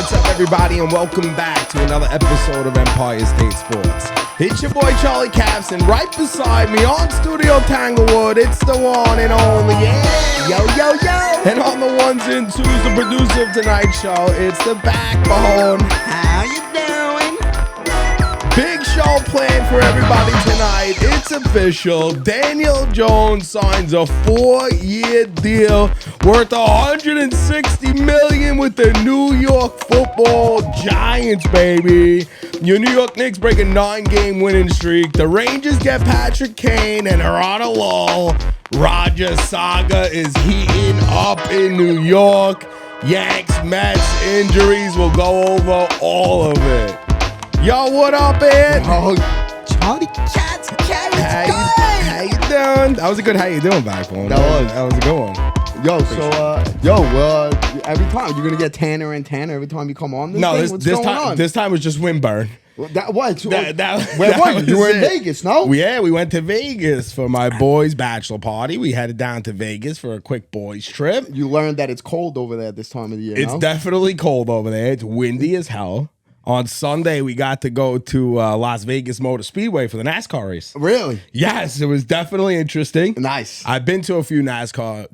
what's up, everybody, and welcome back to another episode of Empire State Sports. It's your boy Charlie Caps, and right beside me on Studio Tanglewood, it's the one and only, yo, yo, yo. And on the ones and twos, the producer of tonight's show, it's the backbone. How you doing? Big show planned for everybody tonight. It's official. Daniel Jones signs a 4-year deal worth $160 million with the New York Football Giants, baby. Your New York Knicks break a 9-game winning streak. The Rangers get Patrick Kane and are on a lull. Rodgers saga is heating up in New York. Yanks, Mets, injuries. We'll go over all of it. Yo, what up, Ed? Oh, Charlie Cats, How you doing? That was a good how you doing backbone. That was a good one. Yo, every time you're gonna get tanner and tanner every time you come on this thing? This time was just windburn. Where were you? Was You were in it. Vegas, no? Yeah, we went to Vegas for my boys' bachelor party. We headed down to Vegas for a quick boys' trip. You learned that it's cold over there this time of the year, It's definitely cold over there. It's windy as hell. On Sunday, we got to go to Las Vegas Motor Speedway for the NASCAR race. Really? Yes, it was definitely interesting. Nice. I've been to a few NASCAR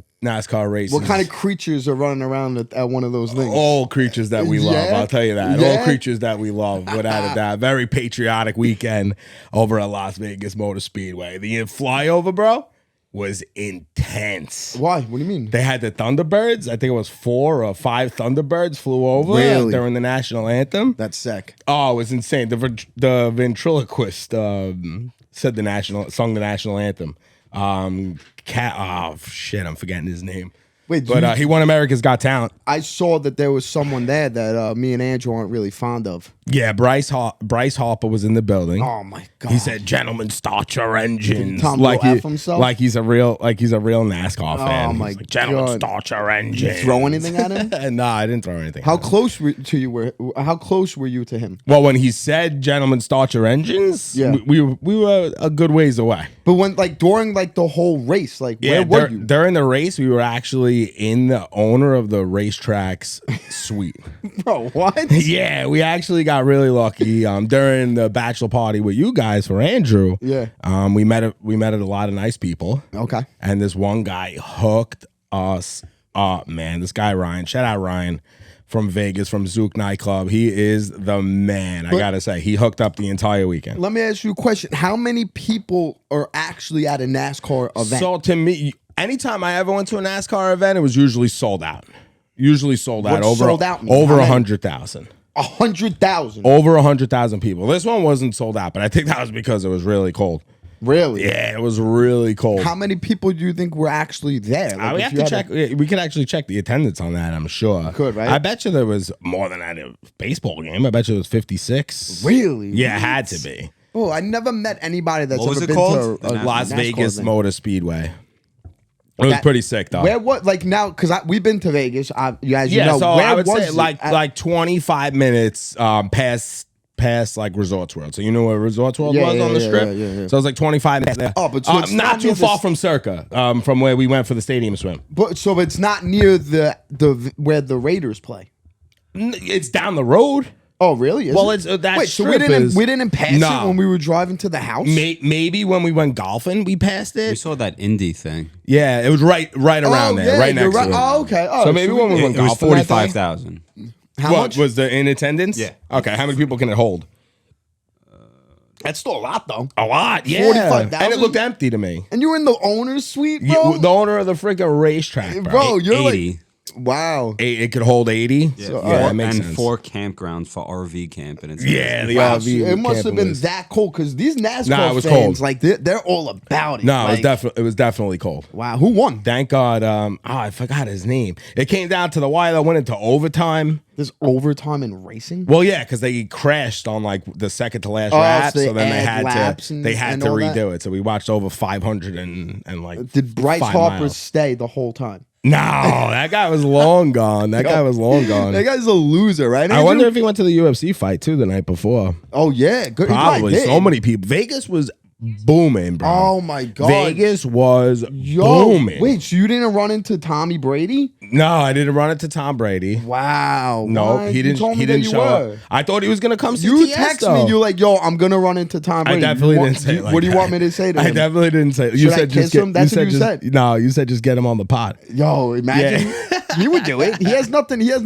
races. What kind of creatures are running around at one of those things? All creatures that we love, Yeah? I'll tell you that. Yeah? All creatures that we love, without a doubt. Very patriotic weekend over at Las Vegas Motor Speedway. The flyover, bro, was intense. Why? What do you mean? They had the Thunderbirds. I think it was 4 or 5 Thunderbirds flew over Really? during the national anthem. That's sick. Oh, it was insane. The ventriloquist sung the national anthem. I'm forgetting his name. Wait, but he won America's Got Talent. I saw that there was someone there that me and Andrew aren't really fond of. Yeah, Bryce Harper was in the building. Oh my god! He said, "Gentlemen, start your engines." Tom Like F himself? like he's a real NASCAR fan. Oh my He's like, "Gentlemen, God. start your engines." Did you throw anything at him? No, I didn't throw anything. How at him. close were you to him? Well, when he said, "Gentlemen, start your engines," Yeah. we were a good ways away. But when during the whole race, where were you? During the race, we were actually in the owner of the racetrack's suite. Bro, what? Yeah, we actually got really lucky during the bachelor party with you guys for Andrew. Yeah. We met a lot of nice people. Okay. And this one guy hooked us up, man. This guy Ryan, shout out Ryan from Vegas, from Zook nightclub. He is the man. I gotta say, he hooked up the entire weekend. Let me ask you a question. How many people are actually at a NASCAR event? So to me, anytime I ever went to a NASCAR event, it was usually sold out. Usually sold out. What's sold out mean? Over How many? 100,000. 100,000. Over 100,000 people. This one wasn't sold out, but I think that was because it was really cold. Really? Yeah, it was really cold. How many people do you think were actually there? We have to check. We could actually check the attendance on that, I'm sure. Could, right? I bet you there was more than at a baseball game. I bet you it was 56. Really? Yeah, it had to be. Oh, I never met anybody that's What was ever it been called? to a Las NASCAR Vegas event. Motor Speedway. It was pretty sick, though. Where what? Now, because we've been to Vegas. You Yeah, know, so where I would was say it? like 25 minutes past like Resorts World. So you know where Resorts World Yeah, was yeah, on the yeah, strip? yeah. So it was like 25 minutes there. Oh, but so it's not not too near far this- from Circa, from where we went for the stadium swim. But so it's not near the where the Raiders play. It's down the road. Oh, really? Is Well, it? it's that Wait, so strip we didn't pass No. it when we were driving to the house. Maybe when we went golfing, we passed We it. saw that indie thing. Yeah, it was right around there, right you're next to it. Oh, okay. Oh, So maybe when we went It was golfing that day? 45,000. how What much? was the in attendance? Yeah. Okay, how many people can it hold? That's still a lot, though. A lot, yeah. 45,000? And it looked empty to me. And you were in the owner's suite, bro. The owner of the freaking racetrack, bro. Bro, you're 80. like, wow. It could hold 80. Yeah, So, that makes and sense. 4 campgrounds for RV camp. And it's Yeah, the Wow, RV it must have camping been was- that cold because these NASCAR Nah, it was fans, cold. like they're all about it. No, like, it was definitely cold. Wow, who won? Thank God. I forgot his name. It came down to the wire that went into overtime. There's overtime in racing. Well, yeah, because they crashed on like the second to last Oh, lap, so they so then they add had laps to and- they had and to all that? redo it. So we watched over 500 and like. Did Bryce 5 Harper miles. stay the whole time? No, that guy was long gone. That guy was long gone. That guy's a loser, right? I Andrew? wonder if he went to the UFC fight too the night before. Oh yeah, good. He Probably did. so many people. Vegas was booming, bro. Oh my God. Vegas was Yo, booming. wait, so you didn't run into Tommy Brady? No, I didn't run into Tom Brady. Wow. No, what? he You didn't. told me He that didn't you show were. up. I thought he was gonna come see You TS, text though. me, you're like, yo, I'm gonna run into Tom I Brady. definitely You want- didn't say it like what do you that. want me to say to I him? definitely didn't say. You Should I said kiss just get. him? That's what you just, said. No, you said just get him on the pod. Yo, imagine he would do it. He has nothing. He has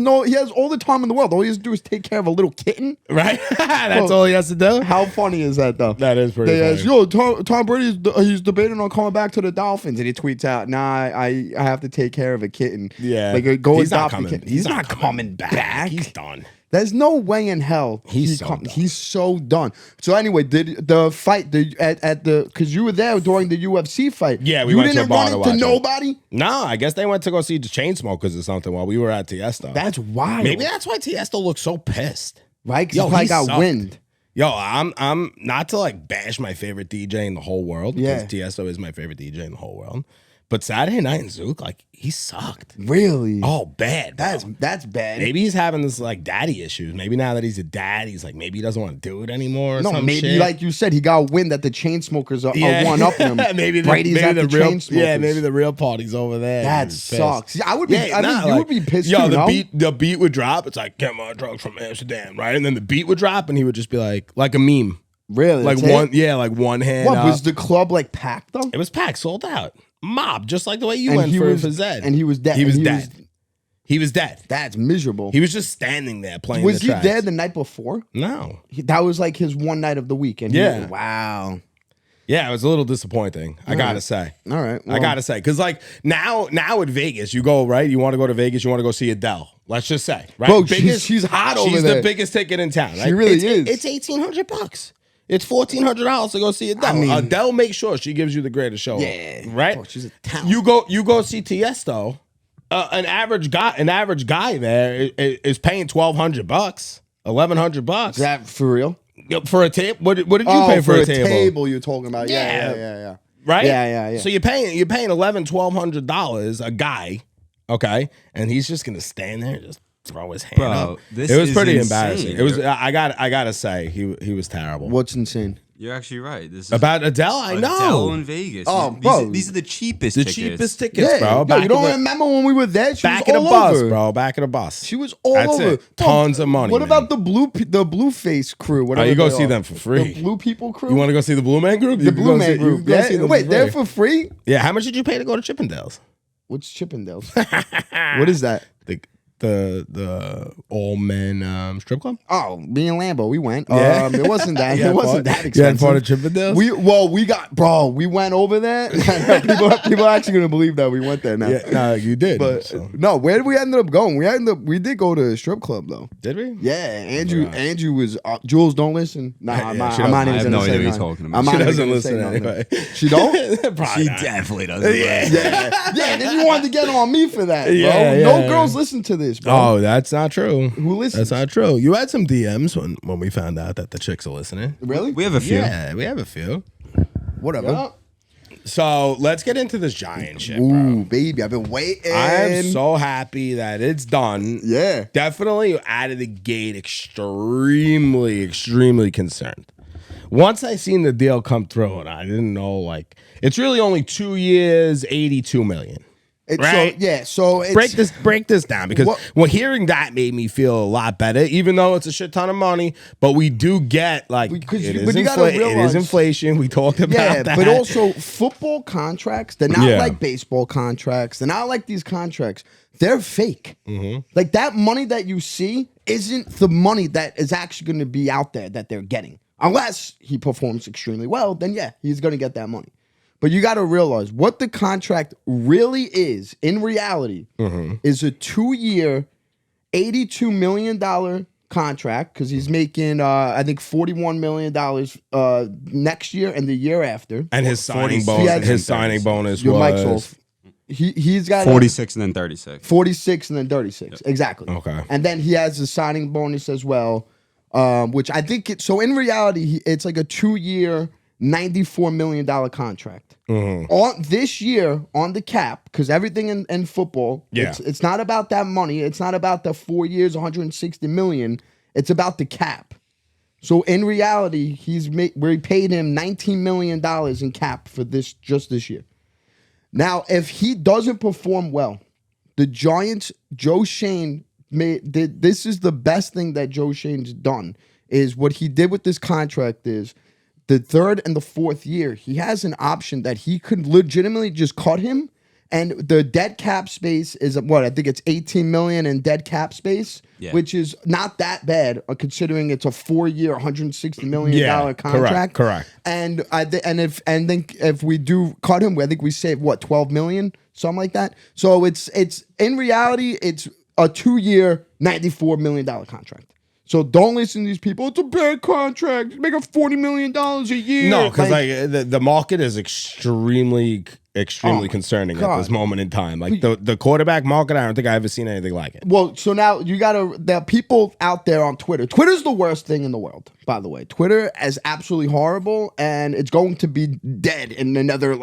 all the time in the world. All he has to do is take care of a little kitten. Right? That's Bro, all he has to do. How funny is that, though? That is pretty They funny. ask, yo, Tom Brady, he's debating on coming back to the Dolphins, and he tweets out, "Nah, I have to take care of a kitten." Yeah, like go he's not adopt a coming. kitten. He's not coming back. He's done. There's no way in hell He's so done. he's so done. So anyway, did the fight at the because you were there during the UFC fight? Yeah, we you went to a didn't bar run to into watch it. nobody. No, I guess they went to go see the Chainsmokers or something while we were at Tiesto. That's wild. Maybe that's why Tiesto looked so pissed. right? Because Yo, he probably he got sucked. wind. Yo, I'm not to like bash my favorite DJ in the whole world because Yeah. Tiesto is my favorite DJ in the whole world. But Saturday Night in Zook, like he sucked. Really? Oh, bad. Bro. That's bad. Maybe he's having this like daddy issues. Maybe now that he's a dad, he's like maybe he doesn't want to do it anymore. Or No, some maybe shit. like you said, he got wind that the Chainsmokers are one up him. maybe Brady's maybe at the real, Chainsmokers. yeah, maybe the real party's over there. That He's pissed. sucks. Yeah, I would be. Yeah, I mean, nah, you like, would be pissed yo, too. the no? beat would drop. It's like get my drugs from Amsterdam, right? And then the beat would drop, and he would just be like a meme, Really? like That's one, it? yeah, like one hand. What up. was the club like packed though? It was packed, sold out, mob, just like the way you And went he for was- Zed. and he was dead. He was And he dead. He was dead. That's miserable. He was just standing there playing. Was the he tracks. there the night before? No. That was like his one night of the week. And Yeah. Wow. Yeah, it was a little disappointing. I gotta say. All right. I gotta say, because like now at Vegas, you go right. You want to go to Vegas. You want to go see Adele. Let's just say, right? Bro, she's hot over She's there. the biggest ticket in town. Right? She really It's is. $1,800. It's $1,400 to go see Adele. I mean- Adele makes sure she gives you the greatest show. Yeah. Right. Oh, she's a talent. You go see Tiesto. An average guy there is paying $1,200, $1,100 Is that for real? for a table. What did you pay for a table? you're talking about. Yeah. Yeah. Right? Yeah. So you're paying $1,100 a guy, okay, and he's just gonna stand there and just throw his hand Bro, up. this It was is pretty insane. embarrassing. It was. I gotta say he was terrible. What's insane? You're actually right. This is About Adele? I Adele know. in Vegas. Oh, these, bro. these are the cheapest The tickets. cheapest tickets, Yeah, bro. yo, Back you don't of the- remember when we were there? She Back was of the all bus, over. bro. Back of the bus. She was all That's over. it. Tons of money. What man. about the blue face crew? Whatever you go they see are. them for free. The blue people crew. You want to go see the Blue Man Group? the blue man group? Yeah. Wait, they're for free? Yeah. How much did you pay to go to Chippendales? What's Chippendales? What is that? The all men strip club. Oh, me and Lambo, we went. Yeah. It wasn't that. Yeah, It wasn't that You had expensive. part of Chippendales. We went over there. people are actually gonna believe that we went there now. Yeah, no, you did. But so. no, where did we end up going? We did go to a strip club though. Did we? Yeah, Andrew was. Jules, don't listen. Nah, Yeah, I'm she not doesn't. even I have gonna no say idea what you're nothing. talking about. I'm She not even doesn't gonna listen say nothing. anyway. She don't. Probably She not. definitely doesn't. Yeah. Yeah. Then you wanted to get on me for that, bro. Yeah, No yeah. girls listen to this, bro. Oh, that's not true. Who listens? That's not true. You had some DMs when we found out that the chicks are listening. Really? We have a few. Yeah, we have a few. Whatever. Yeah. So let's get into this giant shit, bro. Ooh, baby, I've been waiting. I am so happy that it's done. Yeah. Definitely out of the gate, extremely concerned. Once I seen the deal come through, and I didn't know, like, it's really only 2 years, 82 million. Right? So it's, Break this down, because well, hearing that made me feel a lot better, even though it's a shit ton of money. But we do get like you it gotta is realize- inflation. We talked about that. but also football contracts, they're not Yeah. like baseball contracts. They're not like these contracts. They're fake. Mm-hmm. Like that money that you see isn't the money that is actually going to be out there that they're getting. Unless he performs extremely well, then yeah, he's going to get that money. But you got to realize what the contract really is in reality is a 2-year, $82 million contract because he's making, I think, $41 million next year and the year after. And his signing 46 bonus, and his signing bonus Your mic's was off. He's got 46 and then 36. 46 and then 36. Exactly. Okay. And then he has a signing bonus as well, which I think so in reality, it's like a 2-year, $94 million contract. On this year on the cap, because everything in football, Yeah. it's not about that money. It's not about the 4 years, 160 million. It's about the cap. So in reality, we paid him $19 million in cap for this year. Now, if he doesn't perform well, the Giants, Joe Shane this is the best thing that Joe Shane's done, is what he did with this contract is the third and the fourth year, he has an option that he could legitimately just cut him. And the dead cap space is what I think it's $18 million in dead cap space, which is not that bad considering it's a 4-year, $160 million contract. Correct. And if we do cut him, I think we save what, $12 million, something like that. So it's in reality it's a 2-year, $94 million contract. So don't listen to these people. It's a bad contract. It's making $40 million a year. No, because the market is extremely concerning at this moment in time. Like the quarterback market, I don't think I've ever seen anything like it. Well, so now there are people out there on Twitter. Twitter's the worst thing in the world, by the way. Twitter is absolutely horrible, and it's going to be dead in another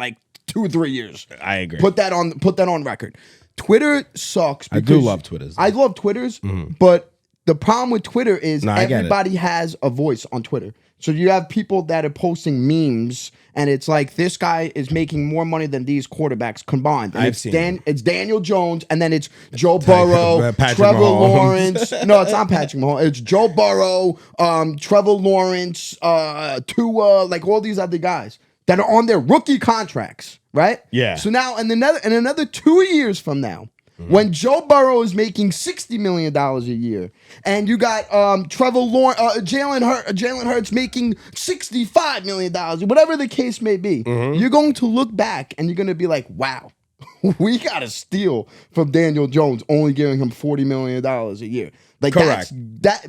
2 or 3 years. I agree. Put that on record. Twitter sucks. I do love Twitters. I love Twitters, but the problem with Twitter is everybody has a voice on Twitter. So you have people that are posting memes, and it's like this guy is making more money than these quarterbacks combined. And it's Daniel Jones, and then it's Joe Burrow, Trevor Lawrence. No, it's not Patrick Mahomes. It's Joe Burrow, Trevor Lawrence, Tua, like all these other guys that are on their rookie contracts, right? Yeah. So now, in another 2 years from now, when Joe Burrow is making $60 million a year, and you got Trevor Lawrence, Jalen Hurts making $65 million, whatever the case may be, you're going to look back and you're going to be like, wow, we got a steal from Daniel Jones, only giving him $40 million a year. Like, correct.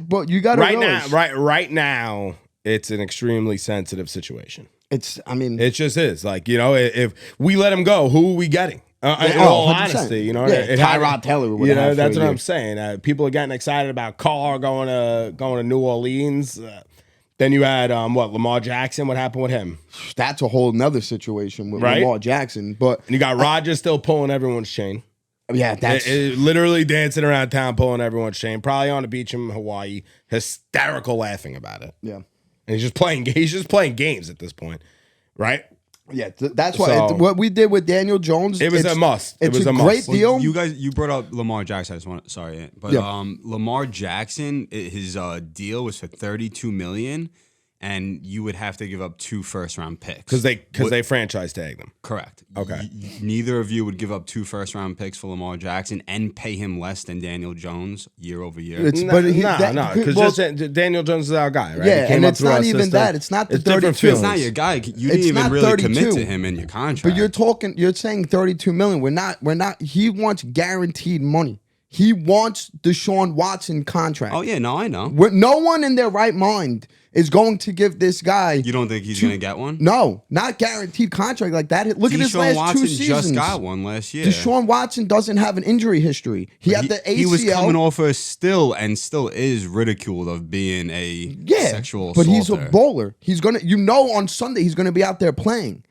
But you got to realize. Right now, it's an extremely sensitive situation. It just is. Like, if we let him go, who are we getting? In all 100%. honesty, Tyrod Taylor. That's what I'm saying. People are getting excited about Carr going to New Orleans. Then you had Lamar Jackson. What happened with him? That's a whole nother situation with Lamar Jackson. But and you got Rodgers still pulling everyone's chain. Yeah, that's literally dancing around town pulling everyone's chain. Probably on the beach in Hawaii, hysterical laughing about it. Yeah, and he's just playing games at this point, right? Yeah, that's why what we did with Daniel Jones. It was a must. It's a great deal. You brought up Lamar Jackson. I just want Lamar Jackson, his deal was for $32 million, and you would have to give up 2 first-round picks because they franchise tag them. Correct. Okay. Neither of you would give up 2 first-round picks for Lamar Jackson and pay him less than Daniel Jones year over year. Because Daniel Jones is our guy, right? Yeah, and it's not even that. It's not the 32. It's not your guy. You didn't even really commit to him in your contract. But you're saying $32 million. We're not. He wants guaranteed money. He wants Deshaun Watson contract. Oh yeah, no, I know. No one in their right mind is going to give this guy. You don't think he's going to get one? No, not guaranteed contract like that. Look at his last Watson 2 seasons. Just got one last year. Deshaun Watson doesn't have an injury history. He had the ACL. He was coming off still is ridiculed of being a sexual assaulter. But he's a bowler. He's gonna, on Sunday he's gonna be out there playing.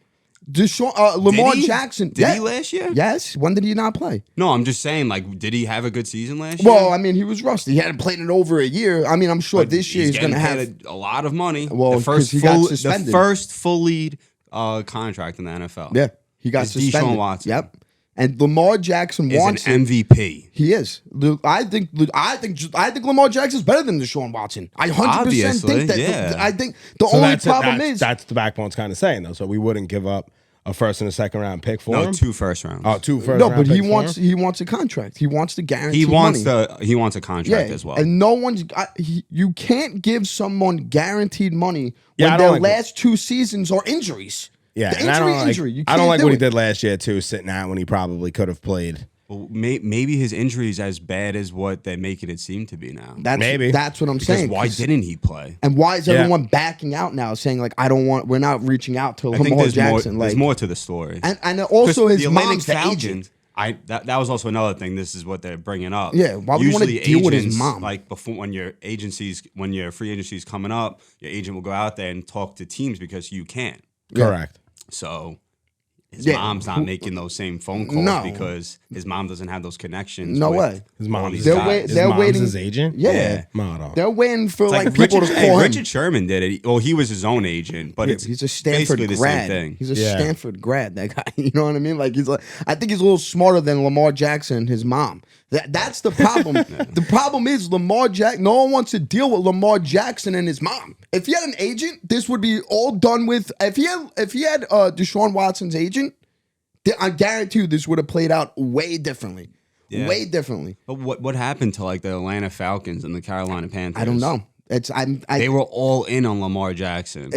Lamar Jackson. Did he last year? Yes. When did he not play? No, I'm just saying, did he have a good season last year? Well, I mean, he was rusty. He hadn't played in over a year. I mean, I'm sure this year he's going to have a lot of money. Well, because he got suspended. The first full lead contract in the NFL. Yeah, he got suspended. Deshaun Watson. Yep. And Lamar Jackson wants an MVP. He is. I think Lamar Jackson's better than Deshaun Watson. I 100% think that. Yeah. I think the only problem is that's the backbone's kind of saying though. So we wouldn't give up a first and a second round pick for him. 2 first rounds. Oh, 2 first. No, but he wants a contract. He wants the guarantee. He wants a contract as well. And no one's. You can't give someone guaranteed money when their last 2 seasons are injuries. Yeah, the injury. I don't like what he did last year too, sitting out when he probably could have played. Well, maybe his injury is as bad as what they're making it seem to be now. That's what I'm saying. Why didn't he play? And why is everyone backing out now, saying like, I don't want? We're not reaching out to Lamar Jackson. There's more to the story. And also his mom's the agent. That was also another thing. This is what they're bringing up. Yeah, why would you want to deal with his mom? Like before, when your free agency is coming up, your agent will go out there and talk to teams because you can't. Correct. So his mom's not making those same phone calls because his mom doesn't have those connections. No with way. His mom's waiting. his agent. Yeah. Model. They're waiting for Like people to call him. Richard Sherman did it. Well, he was his own agent, but it's he's a Stanford basically grad. the same thing. He's a Stanford grad. That guy. You know what I mean? Like I think he's a little smarter than Lamar Jackson and his mom. That's the problem. The problem is Lamar Jackson. No one wants to deal with Lamar Jackson and his mom. If he had an agent, this would be all done with. If he had Deshaun Watson's agent, I guarantee you this would have played out way differently. Yeah. Way differently. But what happened to like the Atlanta Falcons and the Carolina Panthers? I don't know. They were all in on Lamar Jackson.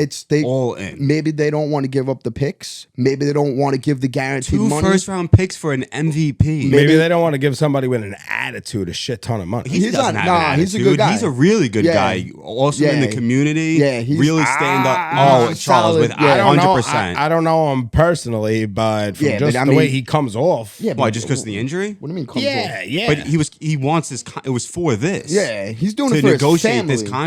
All in. Maybe they don't want to give up the picks. Maybe they don't want to give the guaranteed money. 2 first-round picks for an MVP. Maybe they don't want to give somebody with an attitude a shit ton of money. He doesn't have an attitude. He's a good guy. He's a really good guy. Also in the community. Yeah, he's really stand up. Charles, solid, with 100%. I don't know him personally, but from the way he comes off. Yeah, why? Just because of the injury? What do you mean? Comes off? Yeah. But he wants this. It was for this. Yeah, he's doing to it for negotiate his family. this contract.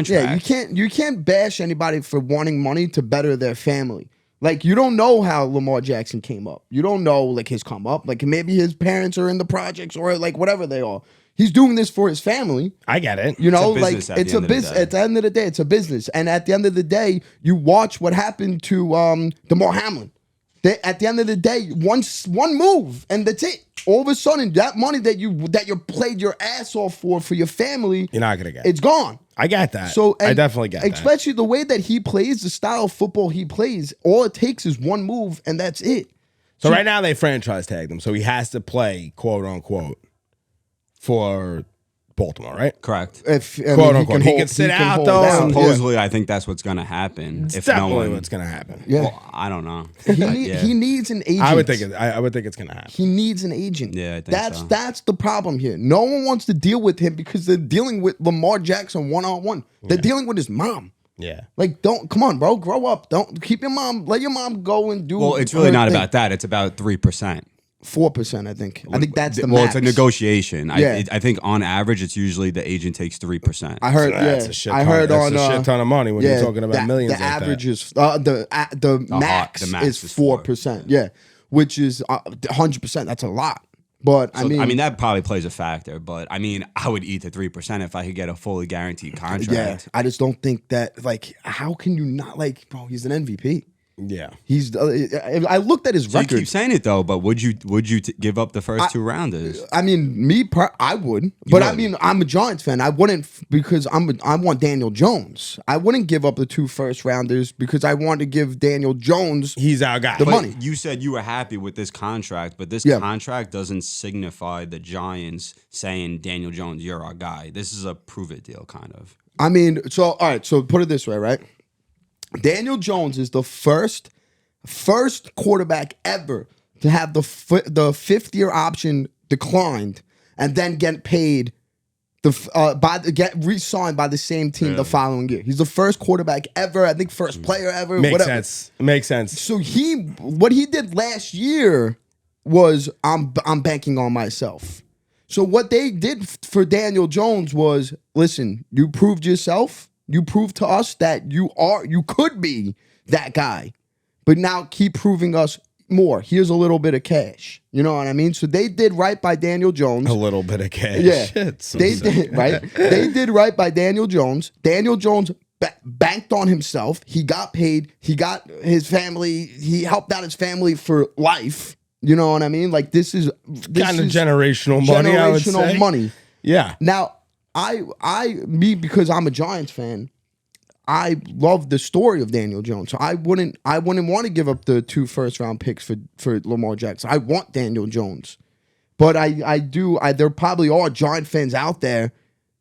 Yeah, you can't bash anybody for wanting money to better their family. Like, you don't know how Lamar Jackson came up. You don't know, like, his come up. Like, maybe his parents are in the projects or, like, whatever they are. He's doing this for his family. I get it. You know, it's it's a business. At the end of the day, it's a business. And at the end of the day, you watch what happened to DeMar Hamlin. At the end of the day, one move, and that's it. All of a sudden, that money that you played your ass off for your family, you're not gonna get. It's gone. I get that. So I definitely get that. Especially the way that he plays, the style of football he plays. All it takes is one move, and that's it. So right now they franchise tagged him, so he has to play quote unquote for Baltimore, right? Correct. Quote unquote. He can sit out though. Supposedly, I think that's what's going to happen. It's definitely what's going to happen. Yeah. Well, I don't know. He needs an agent. I would think it's going to happen. He needs an agent. Yeah, I think so. That's the problem here. No one wants to deal with him because they're dealing with Lamar Jackson one-on-one. They're dealing with his mom. Yeah. Like, come on, bro, grow up. Don't keep your mom. Let your mom go and do. Well, it's really not about that. It's about 3%. 4%, I think. I think that's the max. Well, it's a negotiation. Yeah. I think on average, it's usually the agent takes 3%. I heard. That's a shit ton of money when you're talking about millions. The average is the max is 4%. Yeah, which is 100%. That's a lot. But I mean that probably plays a factor. But I mean, I would eat the 3% if I could get a fully guaranteed contract. Yeah, I just don't think that. Like, how can you not like, bro? He's an MVP. Yeah, he's. I looked at his record. You keep saying it though, but would you give up the first 2 rounders? I mean, I would, but I mean, I'm a Giants fan. I wouldn't because I want Daniel Jones. I wouldn't give up the 2 first rounders because I want to give Daniel Jones. He's our guy. The money. You said you were happy with this contract, but this contract doesn't signify the Giants saying Daniel Jones, you're our guy. This is a prove it deal, kind of. I mean, so all right. So put it this way, right? Daniel Jones is the first quarterback ever to have the 5th-year option declined and then get paid get re-signed by the same team the following year. He's the first quarterback ever, I think first player ever. Makes sense. So what he did last year was I'm banking on myself. So what they did for Daniel Jones was, listen, you proved yourself. You proved to us that you could be that guy, but now keep proving us more. Here's a little bit of cash. You know what I mean? So they did right by Daniel Jones. A little bit of cash. Yeah, they did right. They did right by Daniel Jones. Daniel Jones banked on himself. He got paid. He got his family. He helped out his family for life. You know what I mean? Like this is kind of generational money. Generational money. Yeah. Now. Because I'm a Giants fan, I love the story of Daniel Jones. So I wouldn't want to give up the 2 first-round picks for Lamar Jackson. I want Daniel Jones. But there probably are Giant fans out there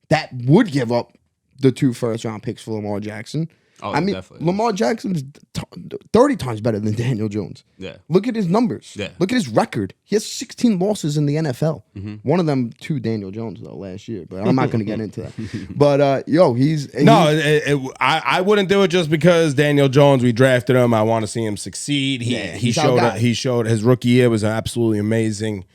that would give up the 2 first-round picks for Lamar Jackson. Oh, I mean, definitely. Lamar Jackson's 30 times better than Daniel Jones. Yeah. Look at his numbers. Yeah. Look at his record. He has 16 losses in the NFL. Mm-hmm. One of them to Daniel Jones, though, last year. But I'm not going to get into that. But, I wouldn't do it just because Daniel Jones, we drafted him. I want to see him succeed. He showed his rookie year was absolutely amazing.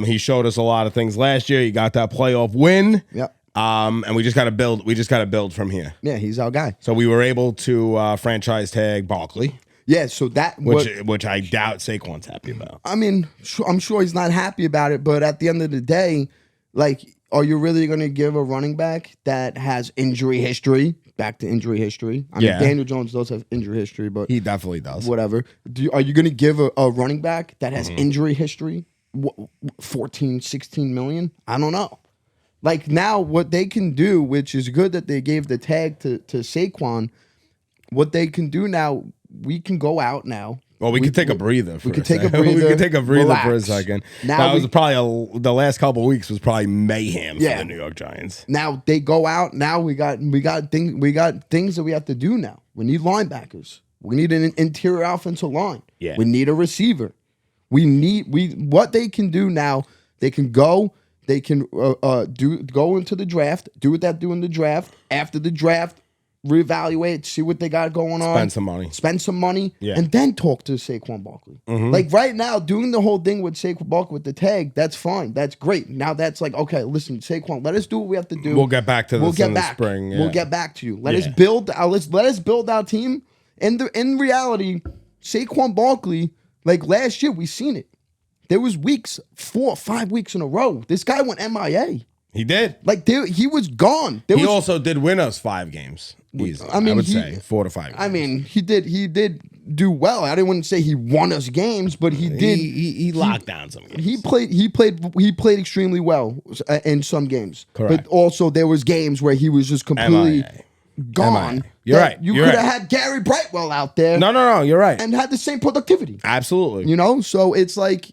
He showed us a lot of things last year. He got that playoff win. Yep. And we just got to build. We just got to build from here. Yeah, he's our guy. So we were able to franchise tag Barkley. Yeah, so that which I doubt Saquon's happy about. I mean, I'm sure he's not happy about it, but at the end of the day, like, are you really going to give a running back that has injury history? Back to injury history. I mean, Daniel Jones does have injury history, but he definitely does. Whatever. Are you going to give a running back that has injury history 14, 16 million? I don't know. Like, now what they can do, which is good that they gave the tag to Saquon, what they can do now, we can go out now. Well, we could take a breather. We could take a breather. We could take a breather relax. for a second. Now that was probably the last couple of weeks was probably mayhem for the New York Giants. Now they go out. Now we got things that we have to do. Now we need linebackers. We need an interior offensive line. Yeah. We need a receiver. What they can do now. They can go. They can go into the draft. Do what they do in the draft. After the draft, reevaluate, see what they got going on. Spend some money. Yeah. And then talk to Saquon Barkley. Like right now, doing the whole thing with Saquon Barkley with the tag, that's fine. That's great. Now that's like, okay, listen, Saquon, let us do what we have to do. We'll get back to this in the spring. Yeah. We'll get back to you. Let us build our team. In reality, Saquon Barkley, like last year, we seen it. There was weeks, 4 or 5 weeks in a row. This guy went MIA. He did. Like he was gone. He also did win us 5 games. Easily. I would say 4 to 5 games. I mean, he did do well. I didn't want to say he won us games, but he did. He locked down some games. He played extremely well in some games. Correct. But also there was games where he was just completely gone. MIA. You're right. You could have had Gary Brightwell out there. No, you're right. And had the same productivity. Absolutely. You know, so it's like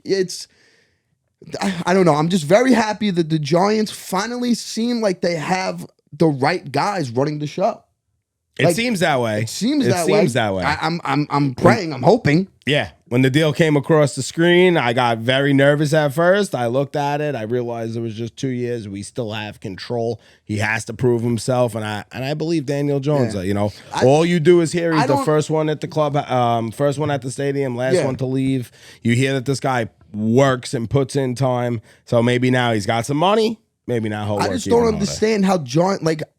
I don't know. I'm just very happy that the Giants finally seem like they have the right guys running the show. It seems that way. It seems that way. I'm praying. I'm hoping. Yeah. When the deal came across the screen, I got very nervous at first. I looked at it. I realized it was just 2 years. We still have control. He has to prove himself, and I believe Daniel Jones. Yeah. You know, all you do is hear he's the first one at the club, first one at the stadium, last one to leave. You hear that this guy works and puts in time. So maybe now he's got some money. Maybe now he'll work. I just don't understand how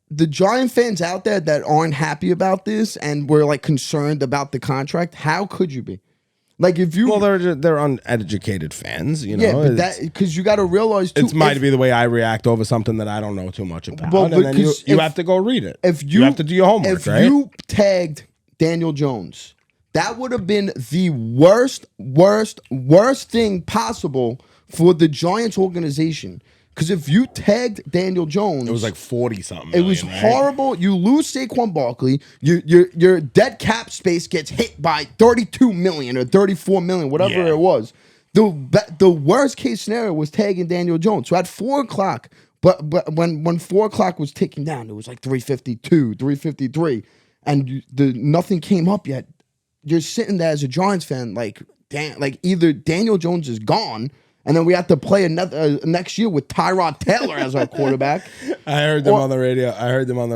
the Giant fans out there that aren't happy about this and were like concerned about the contract. How could you be? Like if you they're uneducated fans, you know. Yeah, but that because you got to realize too. It might be the way I react over something that I don't know too much about, and then you have to go read it. If you have to do your homework, right? If you tagged Daniel Jones, that would have been the worst thing possible for the Giants organization. Because if you tagged Daniel Jones, it was like 40-something. It was horrible. You lose Saquon Barkley. Your dead cap space gets hit by 32 million or 34 million, whatever it was. The worst case scenario was tagging Daniel Jones. So at 4 o'clock, but when 4 o'clock was ticking down, it was like 3:52, 3:53, and nothing came up yet. You're sitting there as a Giants fan, like either Daniel Jones is gone. And then we have to play another next year with Tyrod Taylor as our quarterback. I heard them on the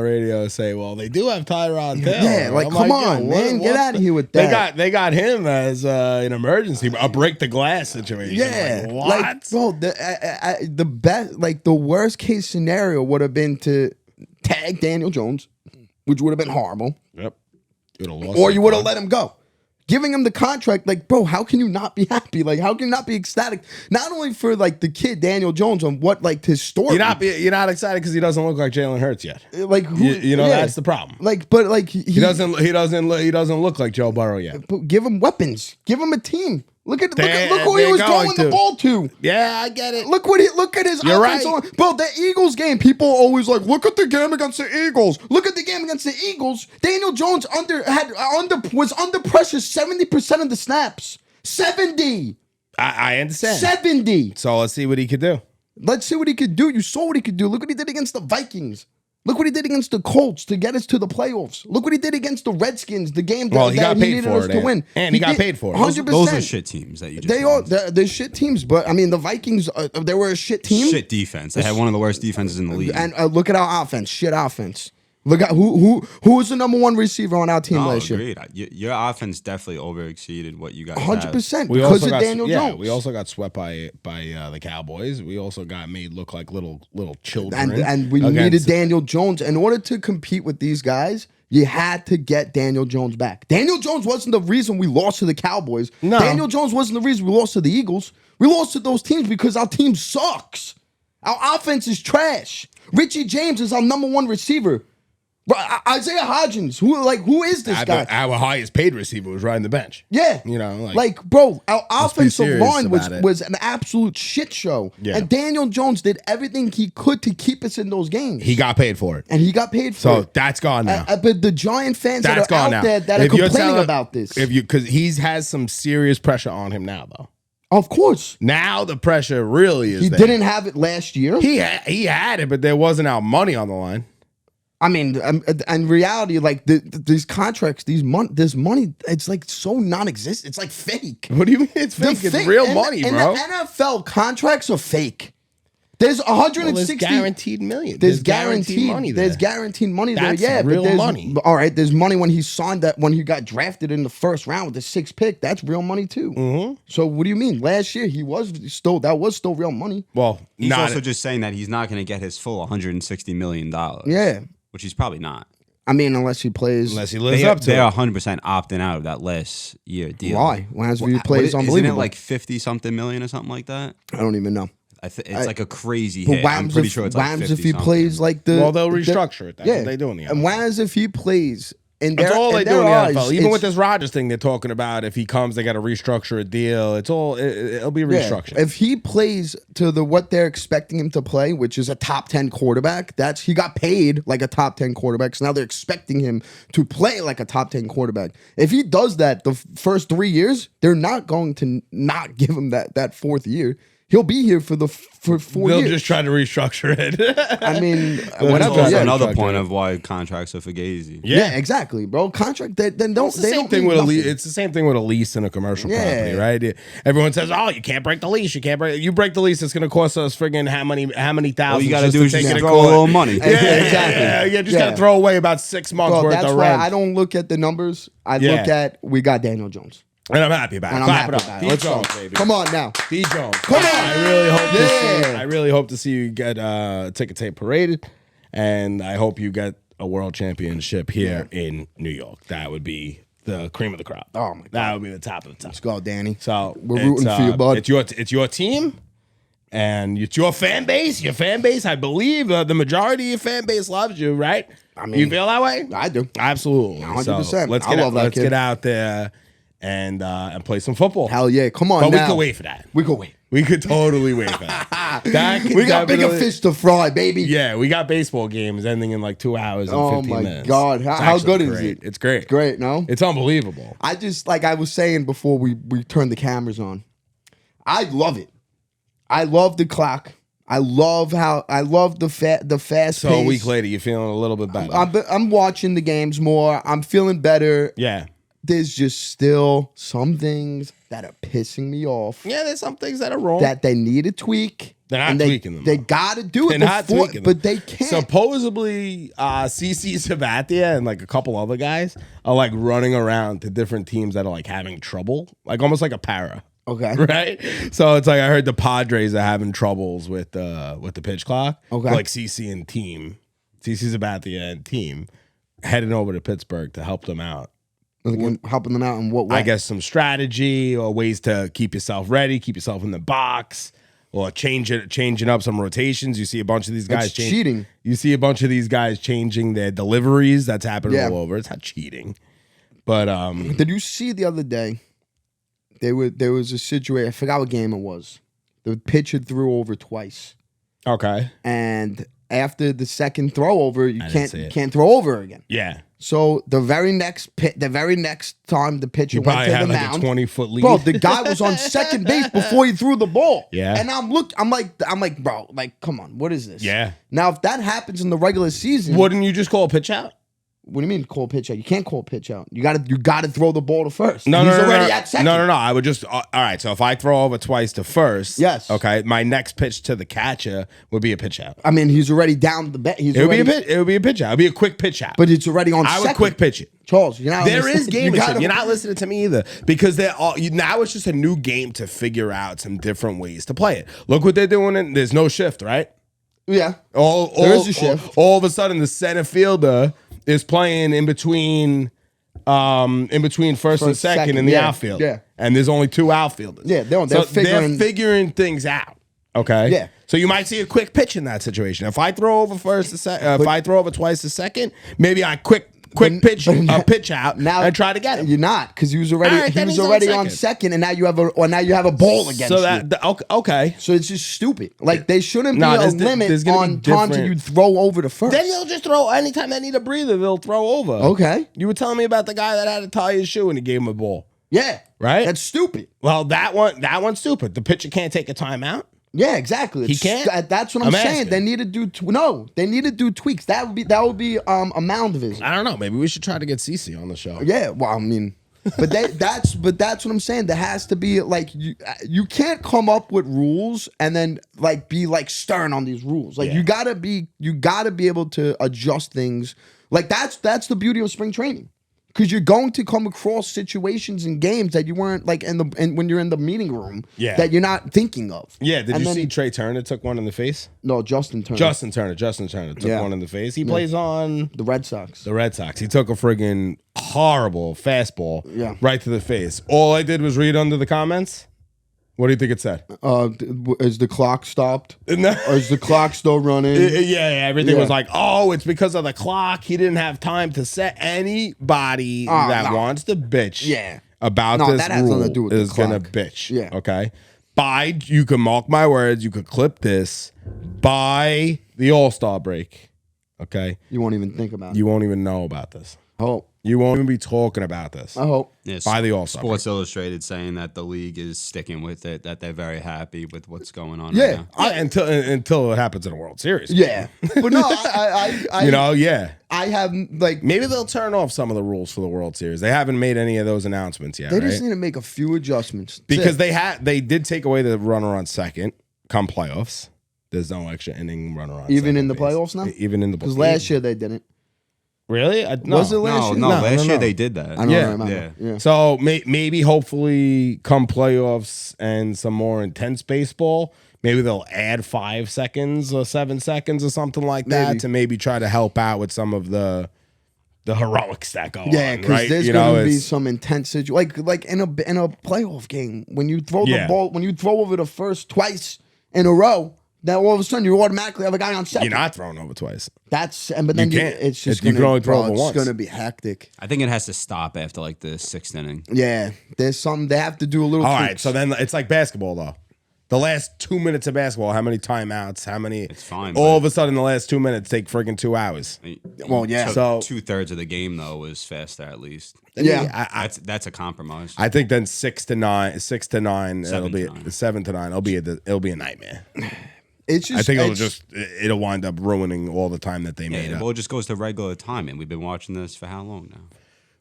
radio say, "Well, they do have Tyrod Taylor." Yeah, like come on, man, get out of here with that. They got him as an emergency, a break the glass situation. Yeah, like, what? Like, bro, the best, like the worst case scenario would have been to tag Daniel Jones, which would have been horrible. Yep, or you would have let him go. Giving him the contract, like, bro, how can you not be happy? Like, how can you not be ecstatic? Not only for like the kid Daniel Jones on what like his story. You're not excited because he doesn't look like Jalen Hurts yet. Like that's the problem. Like, but like he doesn't look like Joe Burrow yet. But give him weapons. Give him a team. Look who he was throwing the ball to. Yeah, I get it. Look at his offense. Right. Bro, the Eagles game, people always like, look at the game against the Eagles. Look at the game against the Eagles. Daniel Jones was under pressure 70% of the snaps. 70. I understand. 70. So let's see what he could do. Let's see what he could do. You saw what he could do. Look what he did against the Vikings. Look what he did against the Colts to get us to the playoffs. Look what he did against the Redskins, the game that he needed us to win. And he got paid for it. 100%. Those are shit teams that you just They're shit teams, but I mean, the Vikings, they were a shit team. Shit defense. They had one of the worst defenses in the league. And look at our offense. Shit offense. Look at who was the number one receiver on our team last year. Agreed. Your offense definitely overexceeded what you guys 100% because of Daniel Jones. We also got swept by the Cowboys. We also got made look like little children. And we needed Daniel Jones. In order to compete with these guys, You had to get Daniel Jones back. Daniel Jones wasn't the reason we lost to the Cowboys. No. Daniel Jones wasn't the reason we lost to the Eagles. We lost to those teams because our team sucks. Our offense is trash. Richie James is our number one receiver. Bro, Isaiah Hodgins, who is this guy? Our highest paid receiver was riding the bench. Yeah. Bro, our offensive line was an absolute shit show. Yeah. And Daniel Jones did everything he could to keep us in those games. He got paid for it. And he got paid for it. So that's gone now. But the Giant fans That's that are gone out now. there that are complaining about this. Because he has some serious pressure on him now, though. Of course. Now the pressure really is He there. didn't have it last year. He had it, but there wasn't our money on the line. I mean, in reality, like these contracts, this money, it's like so non-existent. It's like fake. What do you mean it's fake? It's real money, bro. The NFL contracts are fake. There's 160 there's guaranteed million. There's guaranteed money there. There's guaranteed money there. Yeah, real money. All right, there's money when he signed that, when he got drafted in the first round with the 6th pick. That's real money too. Mm-hmm. So what do you mean? Last year that was still real money. Well, he's also just saying that he's not going to get his full $160 million. Yeah. Which he's probably not. I mean, unless he lives up to it. They're 100% opting out of that last year deal. Why? If he plays unbelievable. Isn't it like 50-something million or something like that? I don't even know. It's like a crazy hit. I'm pretty sure it's like 50 if he plays like the... Well, they'll restructure it. That's what they do in the NFL. And what if he plays... That's all they do in the NFL. Even with this Rodgers thing they're talking about, if he comes, they got to restructure a deal. It'll be restructured. If he plays to what they're expecting him to play, which is a top 10 quarterback, he got paid like a top 10 quarterback. So now they're expecting him to play like a top 10 quarterback. If he does that the first 3 years, they're not going to not give him that 4th year. He'll be here for 4 years. They'll just try to restructure it. I mean, whatever. That's another point of why contracts are fugazi. Yeah, exactly, bro. Contract. Then don't. It's the same thing with a lease. It's the same thing with a lease in a commercial property, right? Everyone says, "Oh, you can't break the lease. You can't break. You break the lease, it's going to cost us friggin' how many thousands." All you got to do is just throw a little money. Yeah, exactly. Yeah, just got to throw away about 6 months worth of rent. That's why I don't look at the numbers. I look at we got Daniel Jones. And I'm happy about it. And I'm happy about it. Let's go, baby. Come on now. D. Jones. Come on. I really hope to see you get ticker tape paraded. And I hope you get a world championship here in New York. That would be the cream of the crop. Oh, my God. That would be the top of the top. Let's go, Danny. So we're rooting for you, bud. It's your team. And it's your fan base. Your fan base, I believe the majority of your fan base loves you, right? I mean, you feel that way? I do. Absolutely. 100%. So let's get out there and play some football. Hell yeah. Come on, but now. we could wait for that. We could wait. We could totally wait for that. We got bigger fish to fry, baby. Yeah, we got baseball games ending in like 2 hours and 15 minutes. Oh, my God. How good is it? It's great. Great, no? It's unbelievable. I just, like I was saying before we turned the cameras on, I love it. I love the clock. I love the fast pace. So a week later, you're feeling a little bit better. I'm watching the games more. I'm feeling better. Yeah. There's just still some things that are pissing me off. Yeah, there's some things that are wrong. That they need to tweak. They're not tweaking them. They got to do it before, but they can't. Supposedly, CC Sabathia and like a couple other guys are like running around to different teams that are like having trouble, like almost like a para. Okay. Right? So it's like I heard the Padres are having troubles with the pitch clock. Okay. Like CC Sabathia and team heading over to Pittsburgh to help them out. Helping them out in what way? I guess some strategy or ways to keep yourself ready, keep yourself in the box, or changing up some rotations. You see a bunch of these guys cheating. You see a bunch of these guys changing their deliveries. That's happening all over. It's not cheating. But did you see the other day? There was a situation. I forgot what game it was. The pitcher threw over twice. Okay. And after the second throw over, you can't throw over again. Yeah. So the very next time the pitcher went to the mound, a 20-foot lead. bro, the guy was on second base before he threw the ball. Yeah. And I'm like, bro, like, come on, what is this? Yeah. Now, if that happens in the regular season, wouldn't you just call a pitch out? What do you mean call pitch out? You can't call pitch out. You gotta throw the ball to first. No, He's no, already at second. No. I would just all right. So if I throw over twice to first, yes. Okay, my next pitch to the catcher would be a pitch out. I mean, he's already down the bet. It would be a pitch. It would be a pitch out. It would be a quick pitch out. But it's already on. I second. would quick pitch it. Charles, you're not. There is gamemanship. You're not listening to me either because now it's just a new game to figure out some different ways to play it. Look what they're doing. There's no shift, right? Yeah. There is a shift. All of a sudden, the center fielder is playing in between first and second in the outfield. Yeah. And there's only 2 outfielders. Yeah, they're figuring things out. Okay. Yeah. So you might see a quick pitch in that situation. If I throw over if I throw over twice a second, maybe I quick pitch out now and try to get him. You're not, because he was already on second, and now you have a ball against you. Okay. So it's just stupid. Like, they shouldn't be a limit on times that you throw over to first. Then they'll just throw anytime they need a breather. They'll throw over. Okay. You were telling me about the guy that had to tie his shoe and he gave him a ball. Yeah. Right. That's stupid. Well, that one's stupid. The pitcher can't take a timeout. Yeah, exactly. He can't. That's what I'm saying. asking. They need to do they need to do tweaks. That would be a mound visit. I don't know. Maybe we should try to get Cece on the show. Yeah, well, I mean, but that's what I'm saying. There has to be, like, you can't come up with rules and then, like, be like stern on these rules. Like, you gotta be able to adjust things. Like, that's the beauty of spring training. Because you're going to come across situations in games that you weren't, like, when you're in the meeting room, that you're not thinking of. Yeah, did you see Trey Turner took one in the face? No, Justin Turner. Justin Turner took one in the face. He plays on the Red Sox. He took a friggin' horrible fastball right to the face. All I did was read under the comments. What do you think it said? Is the clock stopped? No. Or is the clock still running? Everything was like, oh, it's because of the clock. He didn't have time to set. Anybody that wants to bitch about this rule is going to bitch. Yeah. Okay? You can mark my words, you could clip this, by the All-Star break. Okay? You won't even think about it. You won't even know about this. Oh. You won't even be talking about this. I hope. Yes, by the All-Star Sports Illustrated saying that the league is sticking with it, that they're very happy with what's going on right now. Until it happens in a World Series. Yeah. But no, I I have, like... Maybe they'll turn off some of the rules for the World Series. They haven't made any of those announcements yet, They just need to make a few adjustments. Because they did take away the runner on second come playoffs. There's no extra inning runner on even in the playoffs now? Even in the playoffs. Because last year they didn't. Really? No. Was it last year? No, last year they did that. I don't remember. Yeah. So maybe, hopefully, come playoffs and some more intense baseball, maybe they'll add 5 seconds or 7 seconds or something like that to maybe try to help out with some of the heroics that go on. Yeah, because there's going to be some intense situation. Like in a playoff game, when you throw the ball, when you throw over the first twice in a row, then all of a sudden you automatically have a guy on second. You're not throwing over twice. But then it's just you can only throw over once. It's going to be hectic. I think it has to stop after like the 6th inning. Yeah, there's something they have to do a little. All right, so then it's like basketball though. The last 2 minutes of basketball, how many timeouts? How many? It's fine. All of a sudden, the last 2 minutes take friggin' 2 hours. Well, yeah. So 2/3 of the game though was faster at least. Yeah, that's a compromise. I think then 6 to 9, it'll be 7 to 9. It'll be a nightmare. It's just, I think it'll wind up ruining all the time that they made up. Well, it just goes to regular time, and we've been watching this for how long now?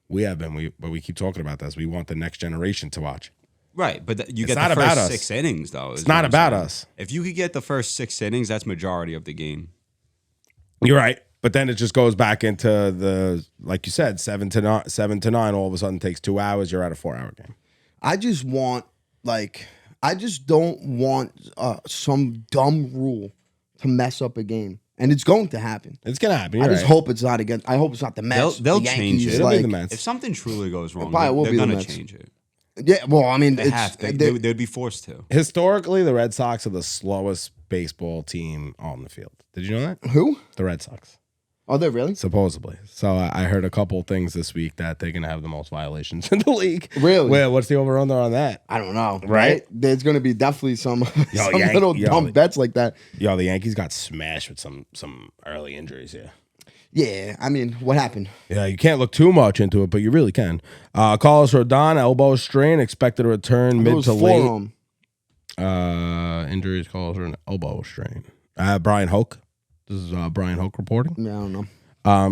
We have been. But we keep talking about this. We want the next generation to watch. Right, but you get not the about first us. 6 innings though. It's not about us. If you could get the first 6 innings, that's majority of the game. You're right, but then it just goes back into the, like you said, 7 to 9. All of a sudden takes 2 hours. You're at a 4-hour game. I just don't want some dumb rule to mess up a game, and it's going to happen. It's gonna happen. I just hope it's not against. I hope it's not the Mets. They'll the change Yankees, it. It'll be the Mets. If something truly goes wrong, will they're be the gonna Mets. change it. Yeah, well, I mean, They'd be forced to. Historically, the Red Sox are the slowest baseball team on the field. Did you know that? Who? The Red Sox. Are they really? Supposedly. So I heard a couple things this week that they're going to have the most violations in the league. Really? Well, what's the over-under on that? I don't know. Right? There's going to be definitely some little dumb bets like that. Yo, the Yankees got smashed with some early injuries here. Yeah, I mean, what happened? Yeah, you can't look too much into it, but you really can. Carlos Rodon, elbow strain, expected to return mid to late. Injuries, Carlos Rodon, elbow strain. Brian Hoke. This is Brian Hoke reporting. Yeah, I don't know.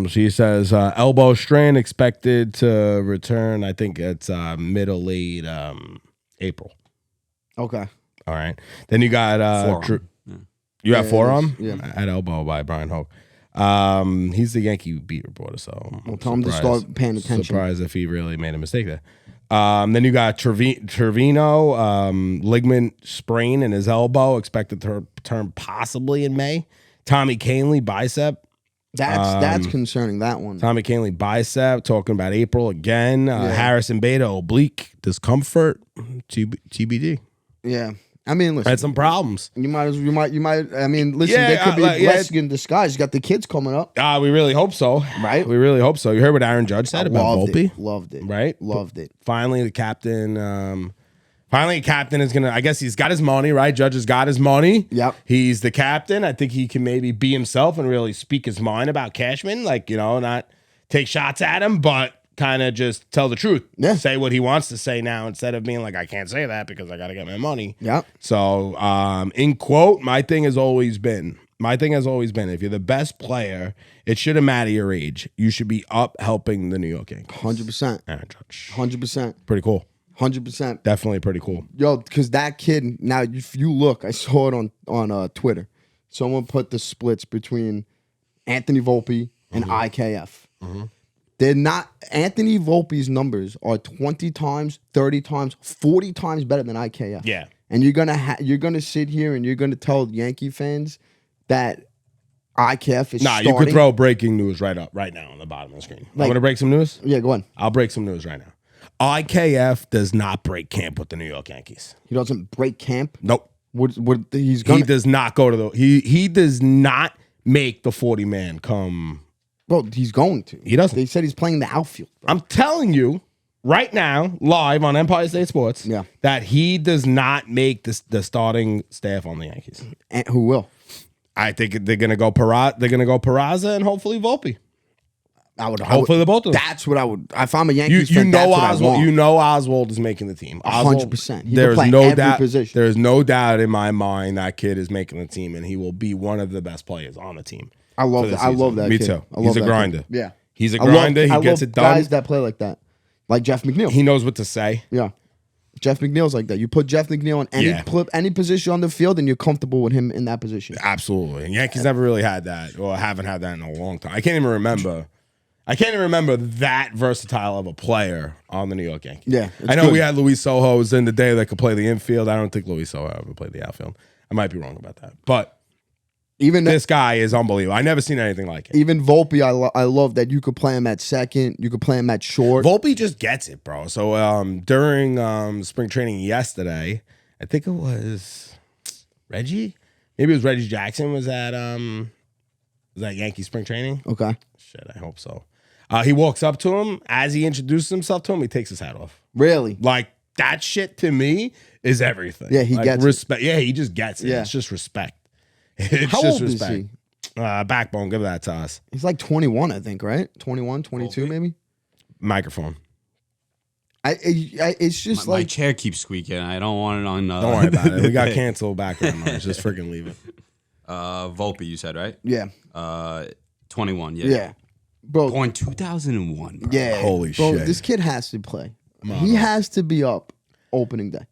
So he says elbow strain expected to return. I think it's mid to late April. Okay. All right. Then you got you have forearm. Yeah. At elbow by Brian Hoke. He's the Yankee beat reporter, so well, tell him to start paying attention. Surprised if he really made a mistake there. Then you got Trevino, ligament sprain in his elbow, expected to return possibly in May. Tommy Kahnle, bicep. That's concerning, that one. Tommy Kahnle bicep, talking about April again. Harrison Beta oblique discomfort, TBD. Yeah. I mean, listen. Had some problems. You might. I mean, listen. They could be a blessing in disguise. You got the kids coming up. We really hope so. Right. We really hope so. You heard what Aaron Judge said about Volpe? Loved it. Right. Loved it. Finally, the captain. Is gonna. I guess he's got his money. Right. Judge has got his money. Yep. He's the captain. I think he can maybe be himself and really speak his mind about Cashman. Like, not take shots at him, but kind of just tell the truth. Yeah. Say what he wants to say now instead of being like, I can't say that because I got to get my money. Yeah. So, in quote, my thing has always been, if you're the best player, it shouldn't matter your age. You should be up helping the New York Yankees. 100%. Aaron Judge. 100%. Pretty cool. 100%. Definitely pretty cool. Yo, because that kid, now if you look, I saw it on Twitter. Someone put the splits between Anthony Volpe and IKF. Mm-hmm. They're not, Anthony Volpe's numbers are 20 times, 30 times, 40 times better than IKF. Yeah. And you're gonna sit here and you're gonna tell Yankee fans that IKF is starting. You could throw breaking news right now on the bottom of the screen. I'm gonna break some news? Yeah, go on. I'll break some news right now. IKF does not break camp with the New York Yankees. He doesn't break camp? Nope. He's gonna. He does not go to the. He does not make the 40-man come. Bro, he's going to. He doesn't. They said he's playing the outfield. Bro. I'm telling you right now, live on Empire State Sports, that he does not make the starting staff on the Yankees. And who will? I think they're gonna go Peraza and hopefully Volpe. Hopefully the both of them. That's what I would. If I'm a Yankees fan, that's what Oswald. I want. You know Oswald is making the team. 100%. There's no doubt. Position. There's no doubt in my mind that kid is making the team, and he will be one of the best players on the team. I love that. I love that. Me kid. too. He's a grinder. Kid. Yeah, he's a grinder. He gets it done. Guys that play like that, like Jeff McNeil. He knows what to say. Yeah, Jeff McNeil's like that. You put Jeff McNeil in any position on the field, and you're comfortable with him in that position. Absolutely. And Yankees never really had that, or haven't had that in a long time. I can't even remember that versatile of a player on the New York Yankees. Yeah, I know we had Luis Sojo's in the day that could play the infield. I don't think Luis Sojo ever played the outfield. I might be wrong about that, but. Even this guy is unbelievable. I never seen anything like it. Even Volpe, I love that you could play him at second. You could play him at short. Volpe just gets it, bro. So during spring training yesterday, I think it was Reggie. Maybe it was Reggie Jackson was at Yankee spring training. Okay. Shit, I hope so. He walks up to him. As he introduces himself to him, he takes his hat off. Really? Like, that shit to me is everything. Yeah, he gets respect. Yeah, he just gets it. Yeah. It's just respect. It's How just old respect. is he? Backbone, give that to us. He's like 21, I think, right? 21, 22 maybe? Microphone. It's just my chair keeps squeaking. I don't want it on. Don't worry about it. We got canceled background noise. Just freaking leave it. Volpe, you said, right? Yeah. 21, yeah. Yeah. Bro. Born 2001, bro. Yeah. Holy bro, shit. This kid has to play. He has to be up opening day.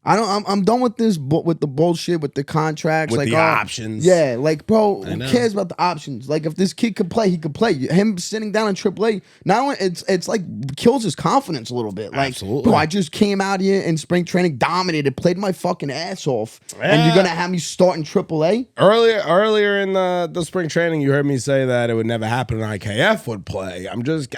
I'm done with this, with the bullshit, with the contracts, with like the options. Yeah, like, bro, who cares about the options? Like, if this kid could play, he could play. Him sitting down in AAA, not only it's like kills his confidence a little bit. Like, absolutely, bro, I just came out here in spring training, dominated, played my fucking ass off, and you're gonna have me starting AAA? Earlier in the spring training, you heard me say that it would never happen, and IKF would play. I'm just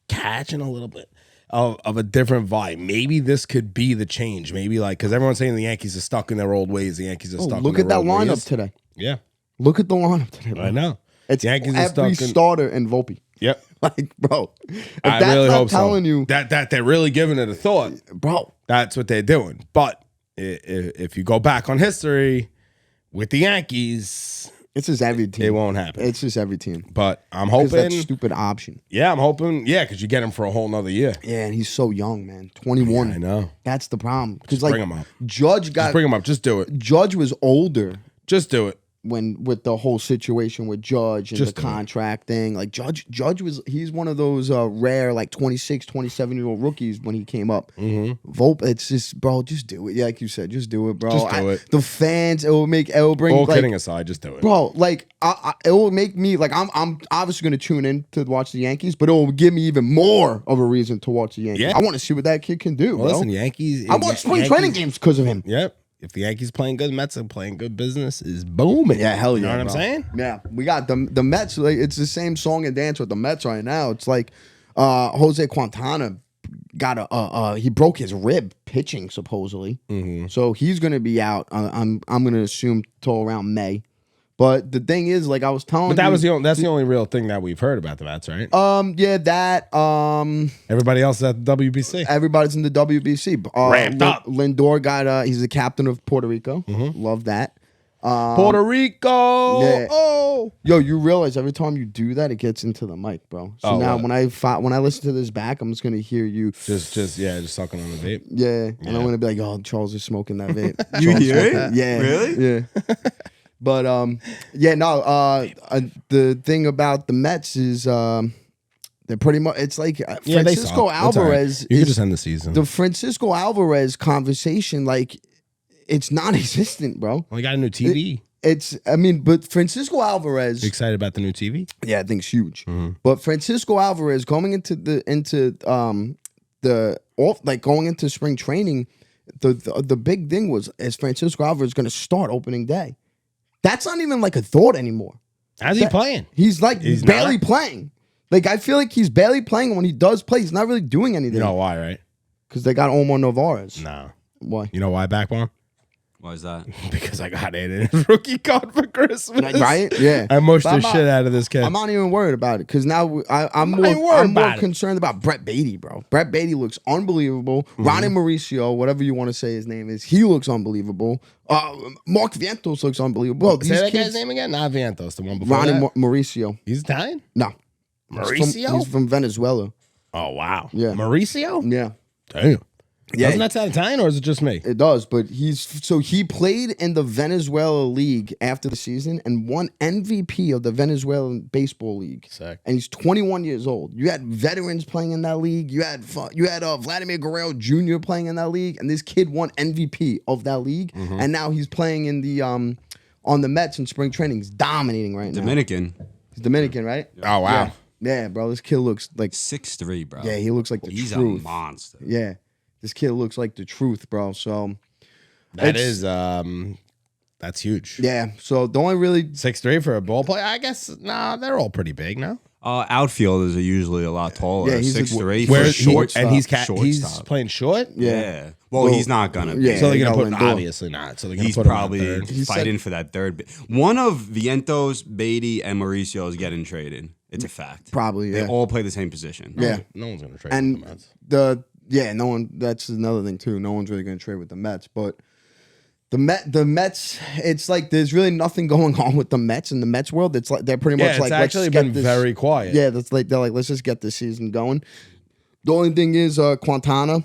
catching a little bit of a different vibe. Maybe this could be the change. Maybe because everyone's saying the Yankees are stuck in their old ways. The Yankees are stuck. Look in their at that old lineup ways. today. Yeah, look at the lineup today. Bro. I know. It's Yankees are every stuck starter and Volpe. Yep. Like, bro, if I that's really not hope telling so. you that they're really giving it a thought, bro. That's what they're doing. But if you go back on history with the Yankees, it's just every team. It won't happen. It's just every team. But I'm hoping that stupid option. Yeah, I'm hoping. Yeah, because you get him for a whole nother year. Yeah, and he's so young, man. 21. Yeah, I know. That's the problem. Because bring him up. Judge Just bring him up. Just do it. Judge was older. Just do it. With the whole situation with Judge and just the contract thing. Like Judge he's one of those rare 26, 27-year-old rookies when he came up. Mm-hmm. Volpe, it's just, bro, just do it. Yeah, like you said, just do it, bro. Just do it. The fans, it will bring. All kidding aside, just do it, bro. Like it will make me I'm obviously going to tune in to watch the Yankees, but it will give me even more of a reason to watch the Yankees. Yeah. I want to see what that kid can do. Well, bro. listen, Yankees. I watch spring training games because of him. Yep. if the Yankees playing good, Mets are playing good, business is booming. Yeah, hell yeah. You know what I'm bro. saying? Yeah, we got the Mets. Like, it's the same song and dance with the Mets right now. It's like Jose Quintana got he broke his rib pitching supposedly, so he's gonna be out. I'm gonna assume till around May. But the thing is, like I was telling, But that's the only real thing that we've heard about the Mets, right? yeah, that Everybody else at the WBC. everybody's in the WBC. Ramped up. Lindor got he's the captain of Puerto Rico. Love that. Puerto Rico. yeah. Oh. Yo, you realize every time you do that, it gets into the mic, bro. So now what? when I listen to this back, I'm just gonna hear you. Just sucking on the vape. Yeah, and I'm gonna be like, "Oh, Charles is smoking that vape." You Charles hear smoking- it? Yeah, Really? Yeah. But yeah, no. The thing about the Mets is they're pretty much. It's like Yeah, they Francisco suck. That's all right. Alvarez. You can is just end the season. the Francisco Alvarez conversation. Like, it's non-existent, bro. Well, he got a new TV. But Francisco Alvarez. You excited about the new TV? Yeah, I think it's huge. But Francisco Alvarez going into going into spring training, the big thing is Francisco Alvarez going to start opening day. That's not even like a thought anymore. How's he playing? He's like He's barely not? playing. Like I feel like he's barely playing. When he does play, he's not really doing anything. You know why, right? Because they got Omar Narvaez. No. Why? You know why, Backbone? Why is that? Because I got it in his rookie card for Christmas. Right? Yeah. I mushed But the shit out of this kid. I'm not even worried about it because now I'm not even worried more about it. concerned about Brett Beatty, bro. Brett Beatty looks unbelievable. Ronnie Mauricio, whatever you want to say his name is, he looks unbelievable. Mark Vientos looks unbelievable. Well, Say these that kids, guy's name again? Not Vientos, the one before Ronnie that. Mauricio. He's Italian? No. Mauricio? He's from Venezuela. Oh, wow. Yeah. Mauricio? Yeah. Damn. Yeah. Doesn't that sound Italian, or is it just me? It does, but he played in the Venezuela league after the season and won MVP of the Venezuelan baseball league. Sick. And he's 21 years old. You had veterans playing in that league. You had Vladimir Guerrero Jr. playing in that league, and this kid won MVP of that league. And now he's playing in the on the Mets in spring training. He's dominating right now. Dominican. He's Dominican, right? Oh, wow. Yeah, bro. This kid looks like 6'3", bro. yeah, he looks like the He's truth. a monster. Yeah, this kid looks like the truth, bro. So That It's- is, that's huge. yeah. So the only really 6'3" for a ball player? I guess, they're all pretty big now. Outfielders are usually a lot taller. Yeah, he's a- 6'3" Where for is he- shortstop. and he's shortstop. playing short? Yeah. Well, Well, he's not gonna be. yeah. So they're they going to got put, Lindor. obviously not. So they're going to He's put him on probably third. He said- fighting for that third. One of Vientos, Beatty, and Mauricio is getting traded. It's a fact. probably They yeah. all play the same position. Yeah. No one's going to trade And with the Mets. no one. That's another thing too. No one's really going to trade with the Mets, but the Mets. It's like there's really nothing going on with the Mets in the Mets world. It's like they're pretty much Yeah, like it's actually let's get been this, very quiet. Yeah, that's like they're like let's just get this season going. The only thing is Quintana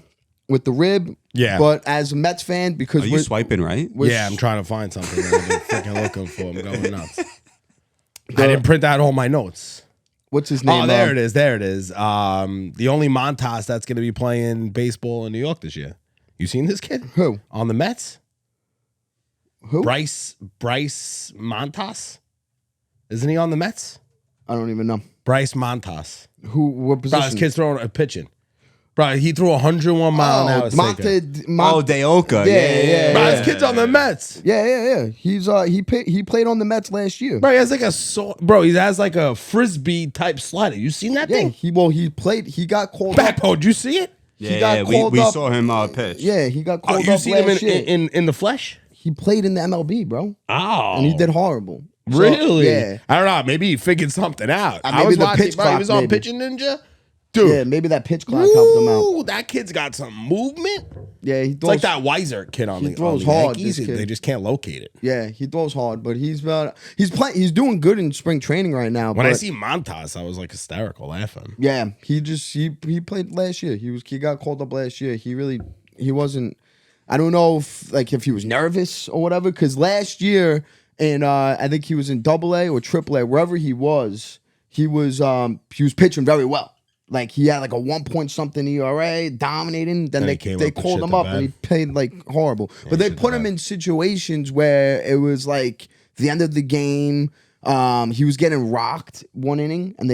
with the rib. Yeah. But as a Mets fan, because Are you swiping right? Yeah, I'm trying to find something that I've been freaking looking for. I'm going nuts. I didn't print out all my notes. What's his name? Oh, there it is. There it is. The only Montas that's going to be playing baseball in New York this year. You seen this kid? Who? On the Mets? Who? Bryce Montas? Isn't he on the Mets? I don't even know. Bryce Montas. Who? What Bro, position? this kid's throwing a pitching. Bro, he threw 101 mile an hour sinker. Deoka. Yeah. Bro, this kid's on the Mets. Yeah. He's he played on the Mets last year. Bro, he has like he has like a frisbee type slider. You seen that Yeah, thing? he played. He got called up. Backbone, did you see it? He got Yeah, called we up. saw him pitch. Yeah, he got Oh, called you up seen him last year. in the flesh? He played in the MLB, bro, Oh, and he did horrible. So, Really? yeah. I don't know. Maybe he figured something out. I maybe was the watching, pitch bro. He clock, was on maybe. Pitching Ninja. Dude. Yeah, maybe that pitch clock helped him out. Ooh, that kid's got some movement. Yeah, he It's throws like that Weiser kid on he the throws hard, Yankees. this kid. They just can't locate it. Yeah, he throws hard, but he's doing good in spring training right now. When I but see Montas, I was like hysterical laughing. yeah, he played last year. He got called up last year. He wasn't. I don't know if he was nervous or whatever. Because last year, and I think he was in AA or AAA, wherever he was pitching very well. Like he had like a 1 point something ERA, dominating. Then And they he came they up and called shit him the up bed. and he played like horrible. But they shit the put him bed. in situations where it was like the end of the game. He was getting rocked one inning, and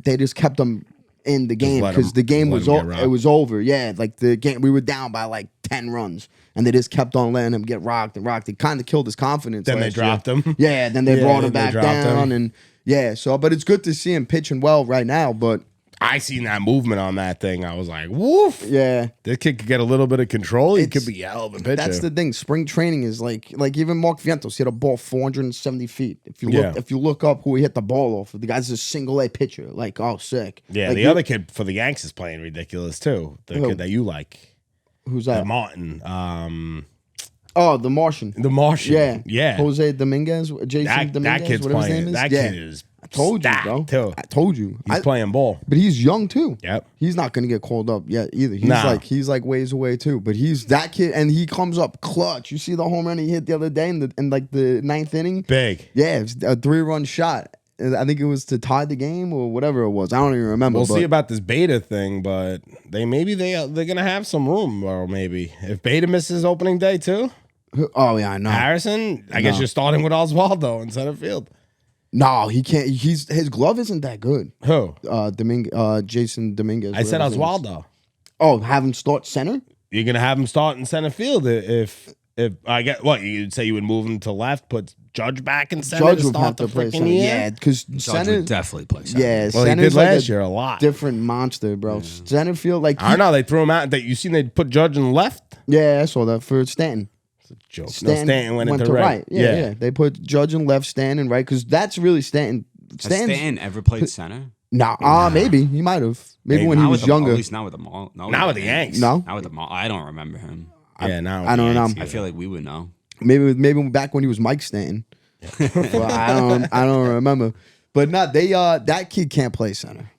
they just kept him in the game let because him- the game let was him get rocked. it was over. Yeah, like the game we were down by like 10 runs. And they just kept on letting him get rocked and rocked. It kind of killed his confidence. Then they last dropped year. him. Yeah, then they brought him then back they dropped down. him. And yeah, so, but it's good to see him pitching well right now. But I seen that movement on that thing. I was like, woof. yeah. This kid could get a little bit of control. He could be a hell of a pitcher. That's the thing. Spring training is like even Mark Vientos hit a ball 470 feet. If you look up who he hit the ball off, the guy's a single A pitcher. Like, oh, sick. Yeah, like, the other kid for the Yanks is playing ridiculous too. The Who? kid that you like, Who's that? Martin. Oh, the Martian. The Martian. Yeah, Yeah. Jose Dominguez, Jason Dominguez, that kid's whatever playing. his name is. That yeah. kid is. I told you, stacked, bro. Too. I told you. He's playing ball. But he's young too. Yep. He's not gonna get called up yet either. He's like ways away too. But he's that kid, and he comes up clutch. You see the home run he hit the other day in like the 9th inning. Big. Yeah, it was a 3-run shot. I think it was to tie the game or whatever it was. I don't even remember. We'll see about this Beta thing, but they're gonna have some room, or maybe if Beta misses opening day too. Oh yeah, I know. Harrison, I guess you're starting with Oswaldo in center field. No, he can't. His glove isn't that good. Who? Jason Dominguez. I said whatever his name is. Oswaldo. Oh, have him start center? You're gonna have him start in center field if I get what you'd say you would move him to left, put Judge back in center. Judge would have to play center. Yeah, because Judge center would definitely play center. Yeah, Well, he center's did like last year a lot. different monster, bro. Center field, like I don't know. They threw him out. That you seen they put Judge in left. yeah, I saw that for Stanton. It's a joke. Stanton went into right. Yeah. They put Judge in left, Stanton right, because that's really Stanton. Has Stanton ever played center? Nah, maybe he might have. Maybe when he Not was with the- younger. At least not with the Mall. No, Not with the Yanks. No, Not with the Mall. I don't remember him. Yeah, now I don't know. I feel like we would know. maybe back when he was Mike Stanton. Well, I don't remember. But not they. That kid can't play center.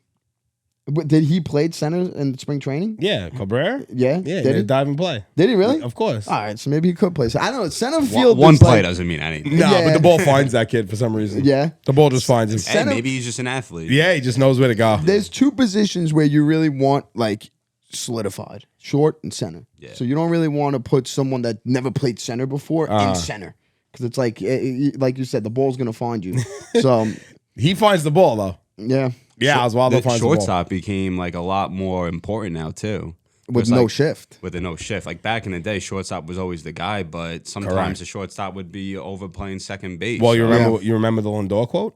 But did he play center in spring training? Yeah, Cabrera. Yeah. Yeah, Did he? dive and play. Did he really? Of course. All right, so maybe he could play. So I don't know. Center field. One is play like, doesn't mean anything. No, Yeah. but the ball finds that kid for some reason. Yeah. The ball just finds him. Hey, Center- maybe he's just an athlete. Yeah, he just knows where to go. There's two positions where you really want like solidified, short and center. Yeah. So you don't really want to put someone that never played center before in center because it's like you said, the ball's gonna find you. So He finds the ball though. yeah, Yeah, Oswaldo The finds the ball. shortstop became like a lot more important now too. with It's no like- shift. With a no shift. Like back in the day, shortstop was always the guy, but sometimes Correct. the shortstop would be overplaying second base. Well, you So- remember you remember the Lindor quote?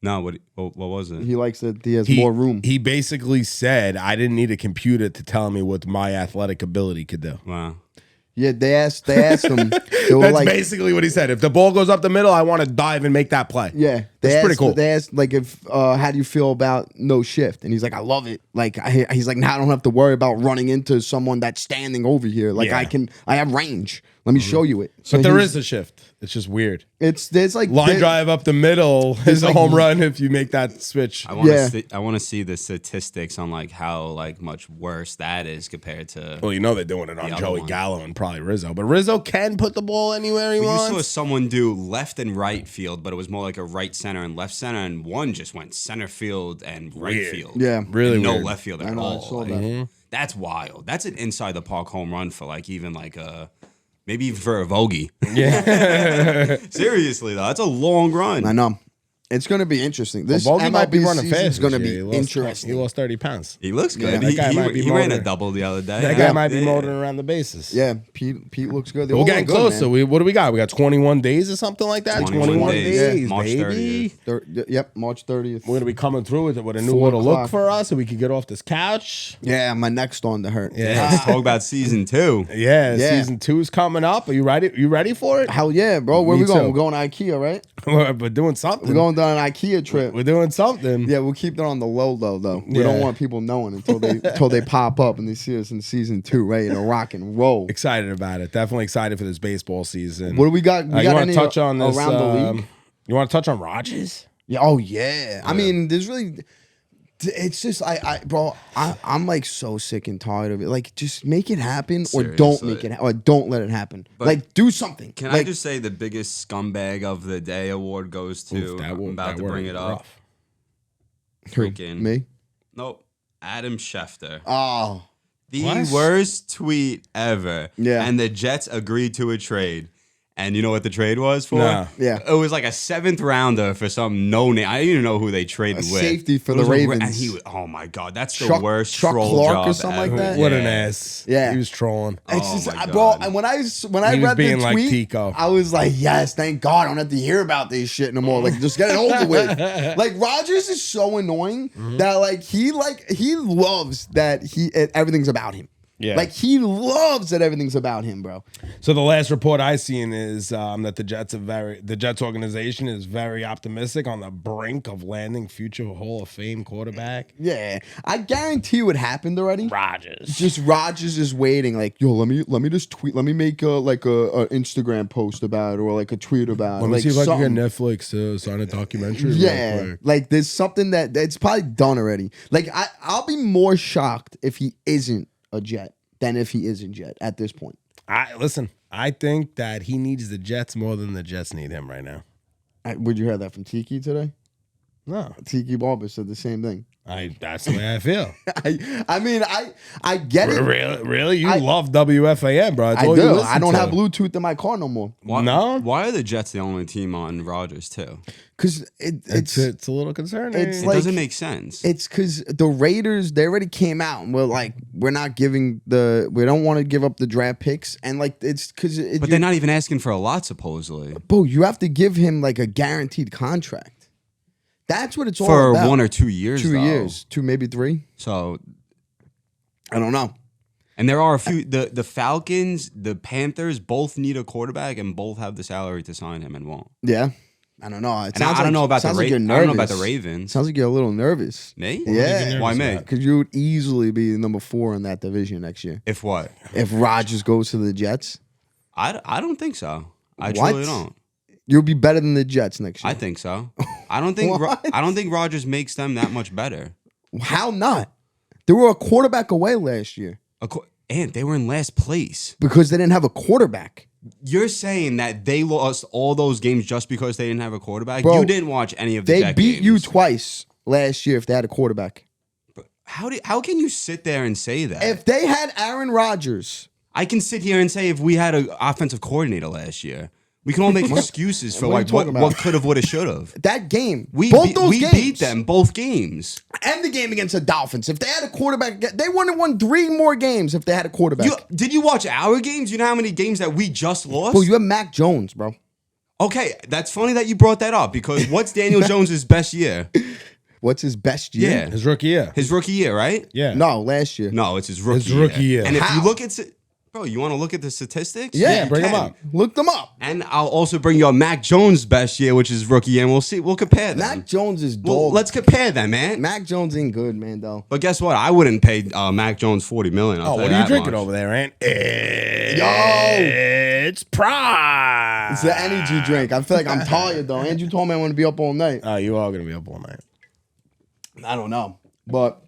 No, what was it? He likes that he has more room. He basically said, "I didn't need a computer to tell me what my athletic ability could do." Wow. Yeah, they asked him. They were That's like, basically what he said. If the ball goes up the middle, I want to dive and make that play. yeah, That's pretty cool. They asked like if how do you feel about no shift, and he's like, I love it. Like he's like, now I don't have to worry about running into someone that's standing over here. Like Yeah. I have range. Let me show you it. So But there he's- is a shift. It's just weird. there's like Line drive up the middle is a like- home run if you make that switch. I want to Yeah. see, I want to see the statistics on like how like much worse that is compared to. Well, you know they're doing it on The other Joey one. Gallo and probably Rizzo. But Rizzo can put the ball anywhere he You saw wants. someone do left and right field, but it was more like a right center and left center, and one just went center field and right Weird. field. Yeah. Really And no weird. left field I at know, I all. saw Like, that. That's wild. That's an inside the park home run for like even like a maybe even for a Vogie. Yeah. Seriously though, that's a long run. I know. It's going to be interesting. This Well, Bogey might be MLB running season's fast. going to this be year. He interesting. lost 30 pounds. He looks good. that he guy might be he ran a motoring. double the other day. That guy might be motoring around the bases. Yeah, Pete looks good. They're We're all getting good, closer. man. What do we got? We got 21 days or something like that? 21 days, March baby. 30th. Yep, March 30th. We're going to be coming through with it with a new 4 little look o'clock. for us so we could get off this couch. Yeah, my neck's starting to hurt. Yeah. Let's talk about season 2. Yeah, Yeah. season 2 is coming up. Are you ready? You ready for it? Hell yeah, bro. Where Me we going? too. We're going to IKEA, right? We're doing something. We're going down an IKEA trip. We're doing something. Yeah, we'll keep that on the low though. We Yeah. don't want people knowing until they pop up and they see us in season 2, ready to rock and roll. Excited about it. Definitely excited for this baseball season. What do we got? We you got want any to touch on this? around the league? You want to touch on Rodgers? Yeah. Oh yeah. I mean, there's really. It's just bro. I'm like so sick and tired of it. Like, just make it happen, or don't Seriously. make it, or don't let it happen. But like, do something. Can like, I just say the biggest scumbag of the day award goes to Oof, I'm about to bring it up. rough. Freaking me? Nope. Adam Schefter. Oh, The What? worst tweet ever. Yeah. And the Jets agreed to a trade. And you know what the trade was for? No. Yeah. It was like a 7th rounder for some no name. I didn't even know who they traded with. Safety for It the was Ravens. And he was, oh my God, that's the Chuck- worst Chuck troll Clark job or something like ever. that? What an ass. Yeah. He was trolling. It's Oh just, my bro, God. and when I He was read being the like tweet, Tico. I was like, yes, thank God I don't have to hear about this shit no more. Like, just get it over with. Like, Rodgers is so annoying that like he loves that everything's about him. Yeah. Like, he loves that everything's about him, bro. So the last report I seen is that the Jets organization is very optimistic on the brink of landing future Hall of Fame quarterback Yeah, I guarantee what happened already. Rodgers. Just Rodgers is waiting, like, yo, let me just tweet, let me make a Instagram post about it or like a tweet about it. Let me like see if I something. can get Netflix to sign a documentary. Yeah, real quick. like there's something that's probably done already. Like I'll be more shocked if he isn't a Jet than if he is a Jet at this point. I think that he needs the Jets more than the Jets need him right now. Would you hear that from Tiki today? No, Tiki Barber said the same thing. that's the way I feel. I mean, I get it. Really? You love WFAN, bro. I all you do. listen I don't to. have Bluetooth in my car no more. No? Why are the Jets the only team on Rodgers too? Because It's a little concerning. it's It like- doesn't make sense. It's because the Raiders, they already came out and we're like, we don't want to give up the draft picks. And like, it's because But they're not even asking for a lot, supposedly. bro, you have to give him like a guaranteed contract. That's what it's all For about. 1 or 2 years, 2 though. years, 2 maybe 3. So, I don't know. and there are a few. The Falcons, the Panthers, both need a quarterback, and both have the salary to sign him, and won't. Yeah, I don't know. It And I don't know about the sounds like you're I don't know about the nervous. Ravens. Sounds like you're a little nervous. Me? Yeah. Why me? Because you would easily be number 4 in that division next year If what? if Rodgers goes to the Jets. I don't think so. I What? truly don't. You'll be better than the Jets next year. I think so. I don't think What? I don't think Rodgers makes them that much better. How not? They were a quarterback away last year And they were in last place. because they didn't have a quarterback. You're saying that they lost all those games just because they didn't have a quarterback? Bro, you didn't watch any of the They Jet beat games. you twice last year if they had a quarterback. How can you sit there and say that? If they had Aaron Rodgers, I can sit here and say if we had an offensive coordinator last year, we can all make excuses for What are you like talking about? what could have, would have, should have. that game, We both beat, those we games, beat them both games. and the game against the Dolphins. If they had a quarterback, they would have won 3 more games if they had a quarterback. Did you watch our games? You know how many games that we just lost? Bro, you have Mac Jones, bro. Okay, that's funny that you brought that up because what's Daniel Jones' best year? What's his best year? Yeah. his rookie year. His rookie year, right? Yeah. No, last year. No, it's his rookie His rookie year. And if How? you look at bro, you want to look at the statistics? Yeah, You bring 'em can. up. Look them up. And I'll also bring you up Mac Jones' best year, which is rookie year, and we'll see. We'll compare them. Mac Jones is Well, dog. let's compare them, man. Mac Jones ain't good, man, though. But guess what? I wouldn't pay Mac Jones $40 million. Oh, what are you drinking over there, Ant? It's Prime. It's the energy drink. I feel like I'm tired, though. Andrew told me I want to be up all night. Oh, you are gonna be up all night. I don't know. But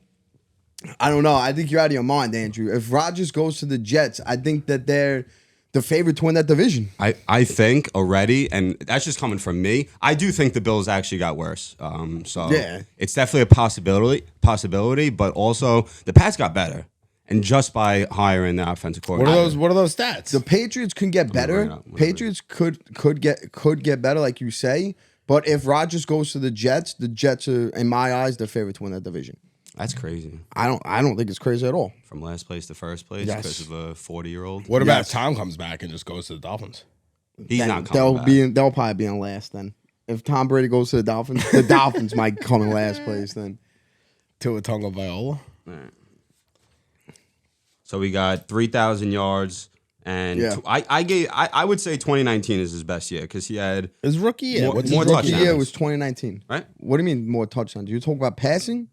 I don't know. I think you're out of your mind, Andrew. If Rodgers goes to the Jets, I think that they're the favorite to win that division. I think already, and that's just coming from me. I do think the Bills actually got worse. So Yeah. it's definitely a possibility, but also the Pats got better, and just by hiring the offensive What coordinator. are those stats? The Patriots can get bring it better. up. Patriots could get better, like you say. But if Rodgers goes to the Jets are, in my eyes, the favorite to win that division. That's crazy. I don't think it's crazy at all. From last place to first place Yes. because of a 40-year-old. What about Yes. if Tom comes back and just goes to the Dolphins? He's Then not coming back. they'll probably be in last then. If Tom Brady goes to the Dolphins might come in last place then. Tua Tagovailoa. So we got 3,000 yards, and Yeah. I would say 2019 is his best year because he had His rookie year. More- What's more his Rookie rookie touchdowns. year was 2019. right. What do you mean more touchdowns? You talk about passing?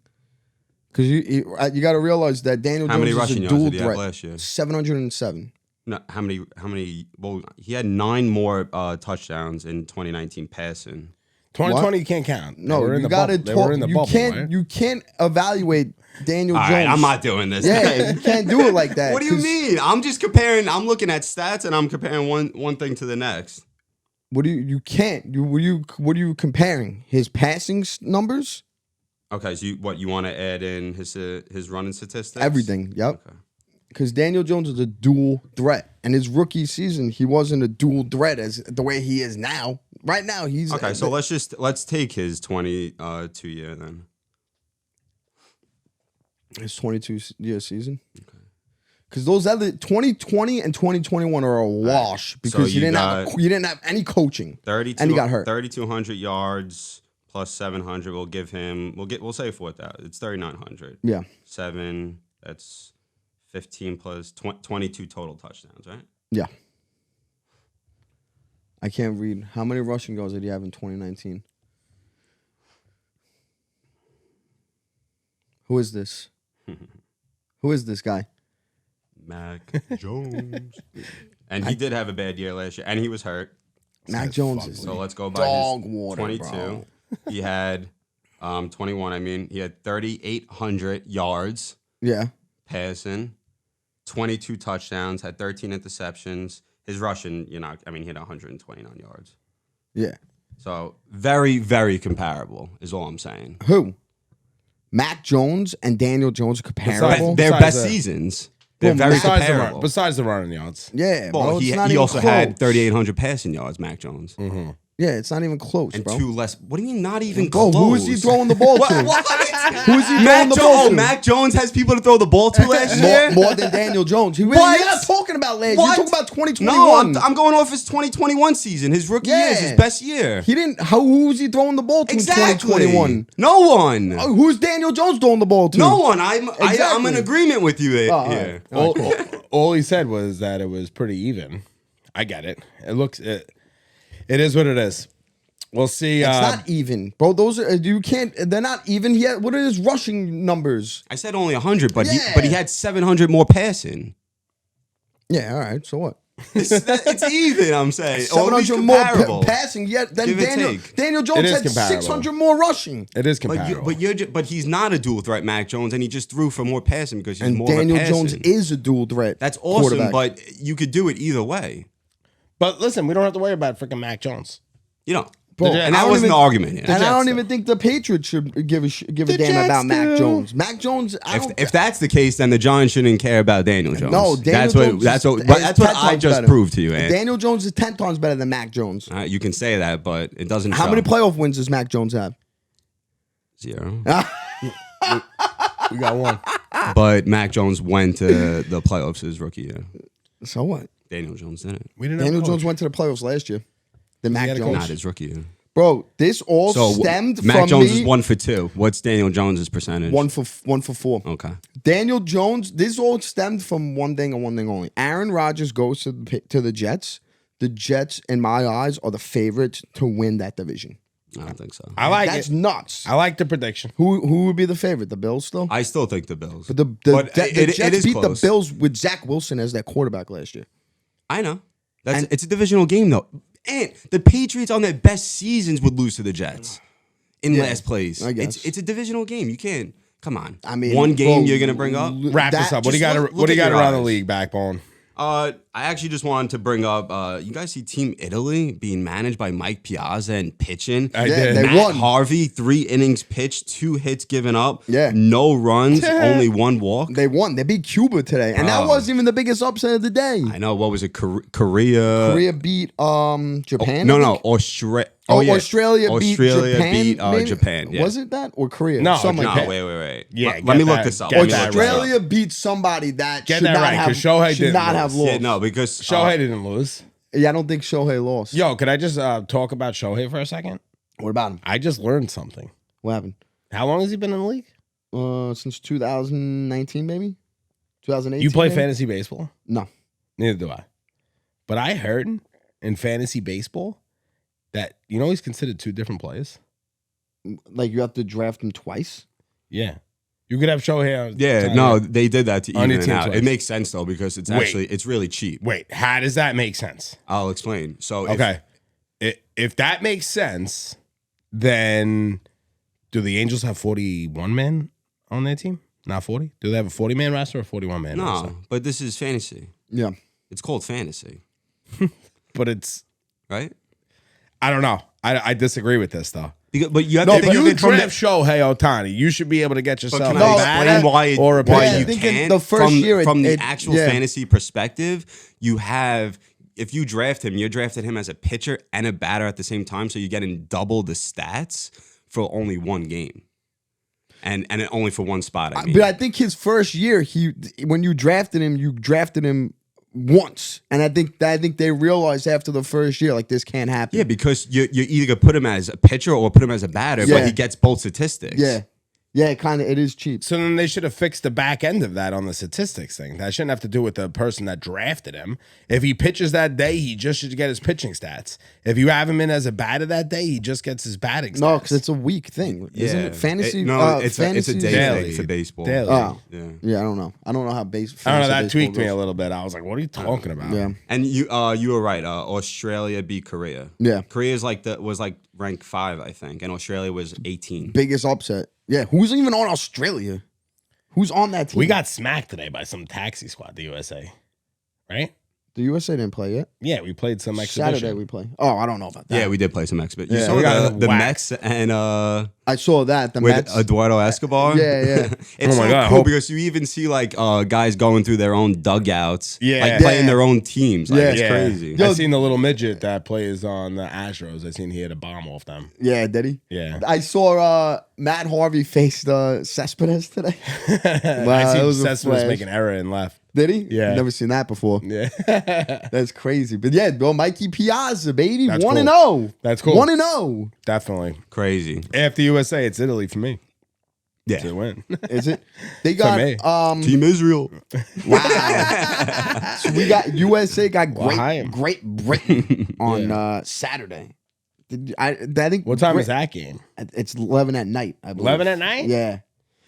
Because you got to realize that Daniel How Jones many is a rushing yards dual did he have threat. last year? 707. No, how many? Well, he had 9 more touchdowns in 2019 passing. 2020 you can't count. No, They were in you the got to bubble. They were in talk. the You bubble, can't. right? You can't evaluate Daniel All Jones. right, I'm not doing this. Yeah, you can't do it like that. What do you 'cause mean? I'm just comparing. I'm looking at stats and I'm comparing one thing to the next. What do you can't? What are you comparing? His passing numbers? Okay, so you want to add in his running statistics? Everything. Yep. Okay. Because Daniel Jones is a dual threat. And his rookie season, he wasn't a dual threat as the way he is now. Right now, he's... Okay, so let's take his 22-year then. His 22-year season? Okay. Because those other 2020 and 2021 are a wash because So you didn't have any coaching. And he got hurt. 3,200 yards plus 700 will give him... We'll say 4,000. It's 3,900. Yeah. 7, that's 15 plus 22 total touchdowns, right? Yeah. I can't read. How many rushing yards did he have in 2019? Who is this? Who is this guy? Mac Jones. And he did have a bad year last year, and he was hurt. Mac Jones is So let's go by dog his water, 22. bro. He had 21. I mean, he had 3,800 yards Yeah. passing, 22 touchdowns, had 13 interceptions. His rushing, he had 129 yards. Yeah. So very, very comparable is all I'm saying. Who? Mac Jones and Daniel Jones are comparable? They're Besides best the- seasons. They're very comparable. Besides the running yards. Yeah, bro. Well, It's he not even also close. had 3,800 passing yards, Mac Jones. Mm-hmm. Yeah, it's not even close, And bro. 2 less. What do you mean not even Bro, close? who is he throwing the ball to? What? Who is he throwing the ball to? Mac Jones has people to throw the ball to last year? More than Daniel Jones. You're not talking about last year. You're talking about 2021. No, I'm going off his 2021 season. His rookie year is his best year. He didn't. Who was he throwing the ball to in 2021? No one. Who's Daniel Jones throwing the ball to? No one. I'm in Exactly. agreement with you here. All right. All he said was that it was pretty even. I get it. It is what it is. We'll see. It's not even, bro. Those are you can't. They're not even yet. What are his rushing numbers? I said only 100, but Yeah. he had 700 more passing. Yeah, all right. So what? It's even. I'm saying. Or at least 700 more comparable. passing. Yet then Give and take. Daniel It Jones is had comparable. 600 more rushing. It is comparable. But he's not a dual threat, Mac Jones, and he just threw for more passing because he's And more Daniel of a Jones passing. is a dual threat. That's awesome, quarterback. but you could do it either way. But listen, we don't have to worry about freaking Mac Jones. You know. Bro, And I that don't wasn't even- the argument here. And I Jets don't do. even think the Patriots should give a The damn Jets about Mac do. Jones. Mac Jones. If that's the case, then the Giants shouldn't care about Daniel Jones. No, Daniel Jones that's is what 10 I times just better. proved to you, man. Daniel Jones is 10 times better than Mac Jones. You can say that, but it doesn't. How show. many playoff wins does Mac Jones have? 0. We got one. But Mac Jones went to the playoffs his rookie year. So what? Daniel Jones didn't. We didn't. Daniel have a Jones coach. went to the playoffs last year. Then Mac had a Jones. Not his rookie year. Bro, this all So stemmed Mac from Jones me. is 1 for 2. What's Daniel Jones's percentage? 1 for 4. Okay. Daniel Jones. This all stemmed from one thing and one thing only. Aaron Rodgers goes to the Jets. The Jets, in my eyes, are the favorites to win that division. I don't think so. I like That's it. nuts. I like the prediction. Who would be the favorite? The Bills still? I still think the Bills. But the it Jets is beat close. the Bills with Zach Wilson as their quarterback last year. I know. It's a divisional game though. And the Patriots on their best seasons would lose to the Jets in last place. I guess. It's a divisional game. You can't. Come on. I mean, one game bro, you're gonna bring up. Wrap this up. What do you just got? look What do you at got your around the eyes. league, Backbone? I actually just wanted to bring up. You guys see Team Italy being managed by Mike Piazza and pitching. I Yeah, did. they Matt won. Harvey, 3 innings pitched, 2 hits given up. Yeah. No runs, only 1 walk. They won. They beat Cuba today, and that Oh. wasn't even the biggest upset of the day. I know. What was it? Korea. Korea beat Japan. No, I no. think? Australia. Australia beat Japan. maybe? Japan. Yeah. Was it that or Korea? No, Something No, like that. wait. Yeah, Let get me look that- this up. get Let me that look this up. Australia beat somebody that Get should that not right, have 'cause Shohei should didn't not lose. have lost. Yeah, no, because Shohei didn't lose. Yeah, I don't think Shohei lost. Yo, could I just talk about Shohei for a second? What about him? I just learned something. What happened? How long has he been in the league? Since 2019, maybe 2018. You play maybe? fantasy baseball? No. Neither do I. But I heard in fantasy baseball that he's considered 2 different players. Like you have to draft him twice. Yeah, you could have Shohei. yeah, no, they did that to On even your it team out. twice. It makes sense though because it's it's really cheap. Wait, how does that make sense? I'll explain. So Okay, if that makes sense, then do the Angels have 41 men on their team? Not 40? Do they have a 40-man roster or a 41-man roster? No, but this is fantasy. Yeah. It's called fantasy, But it's right? I don't know. I disagree with this though. But you have No, to if think of you it from draft Shohei Ohtani, you should be able to get yourself Can No, I a explain batter or a why Yeah, I you pitcher. think in can't? the first year from the it- actual yeah. fantasy perspective, you have if you draft him, you're drafting him as a pitcher and a batter at the same time, so you're getting double the stats for only one game, and only for one spot. I mean, But I think his first year, when you drafted him once, and I think they realized after the first year, like, this can't happen. yeah, because you either gonna put him as a pitcher or put him as a batter, Yeah. but he gets both statistics. Yeah, it is cheap. So then they should have fixed the back end of that on the statistics thing. That shouldn't have to do with the person that drafted him. If he pitches that day, he just should get his pitching stats. If you have him in as a batter that day, he just gets his batting stats. No, because it's a week thing, isn't it? Fantasy? It's a fantasy day daily. thing for baseball. Daily. Oh, Yeah. yeah. I don't know how I don't know. fantasy That baseball tweaked me goes. a little bit. I was like, "What are you talking about?" Yeah, And you were right. Australia beat Korea. Yeah. Korea's was ranked 5, I think, and Australia was 18. biggest upset. Yeah, who's even on Australia? Who's on that team? We got smacked today by some taxi squad, the USA. Right? the USA didn't play yet. Yeah, we played some exhibition. Saturday we play. Oh, I don't know about that. Yeah, we did play some exhibit. You Yeah. saw We got the waxed. Mets and I saw that. The with Mets. Eduardo Escobar. Yeah, yeah. It's Oh my so God, cool hope- because you even see like guys going through their own dugouts, Yeah. like playing Yeah. their own teams. Like, Yeah. it's crazy. Yo, I seen the little midget that plays on the Astros. I seen he had a bomb off them. Yeah, did he? Yeah. I saw Matt Harvey face Cespedes today. I it seen was a Cespedes flash. make an error and left. Did he? Yeah. Never seen that before. Yeah. That's crazy. But yeah, bro, Mikey Piazza, baby. That's 1-0. That's cool. 1-0. Definitely. Crazy. After USA, it's Italy for me Yeah. to win. Is it? They got me. Team Israel. wow. So we got USA got L'Haim. Great Britain on Saturday. I think What time is that game? It's 11 at night, I believe. 11 at night? Yeah.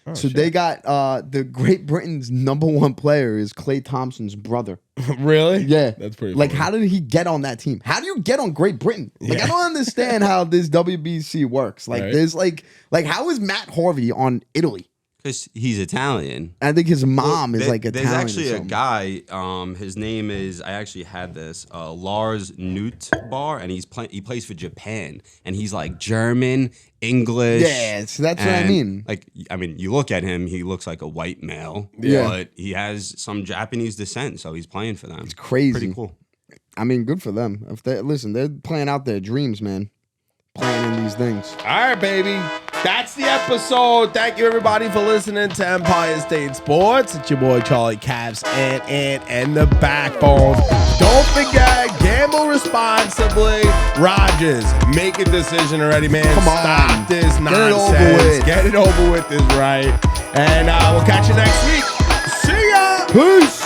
Oh, so shit. they got the Great Britain's #1 player is Klay Thompson's brother. Really? Yeah. That's pretty Like, funny. how did he get on that team? How do you get on Great Britain? Like, Yeah. I don't understand how this WBC works. Like, Right. there's like how is Matt Harvey on Italy? Because he's Italian. I think his mom is There- like Italian. There's actually or a something. guy. His name is. I actually had this. Lars Nutbar, and he plays for Japan, and he's like German, English. Yeah, so that's what I and, mean. Like, I mean, you look at him, he looks like a white male. Yeah. But he has some Japanese descent, so he's playing for them. It's crazy. Pretty cool. I mean, good for them. If they listen, they're playing out their dreams, man. Playing in these things. All right, baby. That's the episode. Thank you, everybody, for listening to Empire State Sports. It's your boy, Charlie Caps and the Backbone. Don't forget, gamble responsibly. Rodgers, make a decision already, man. Come on. Stop this Get it nonsense. over with. Get it over with is right. And we'll catch you next week. See ya. Peace.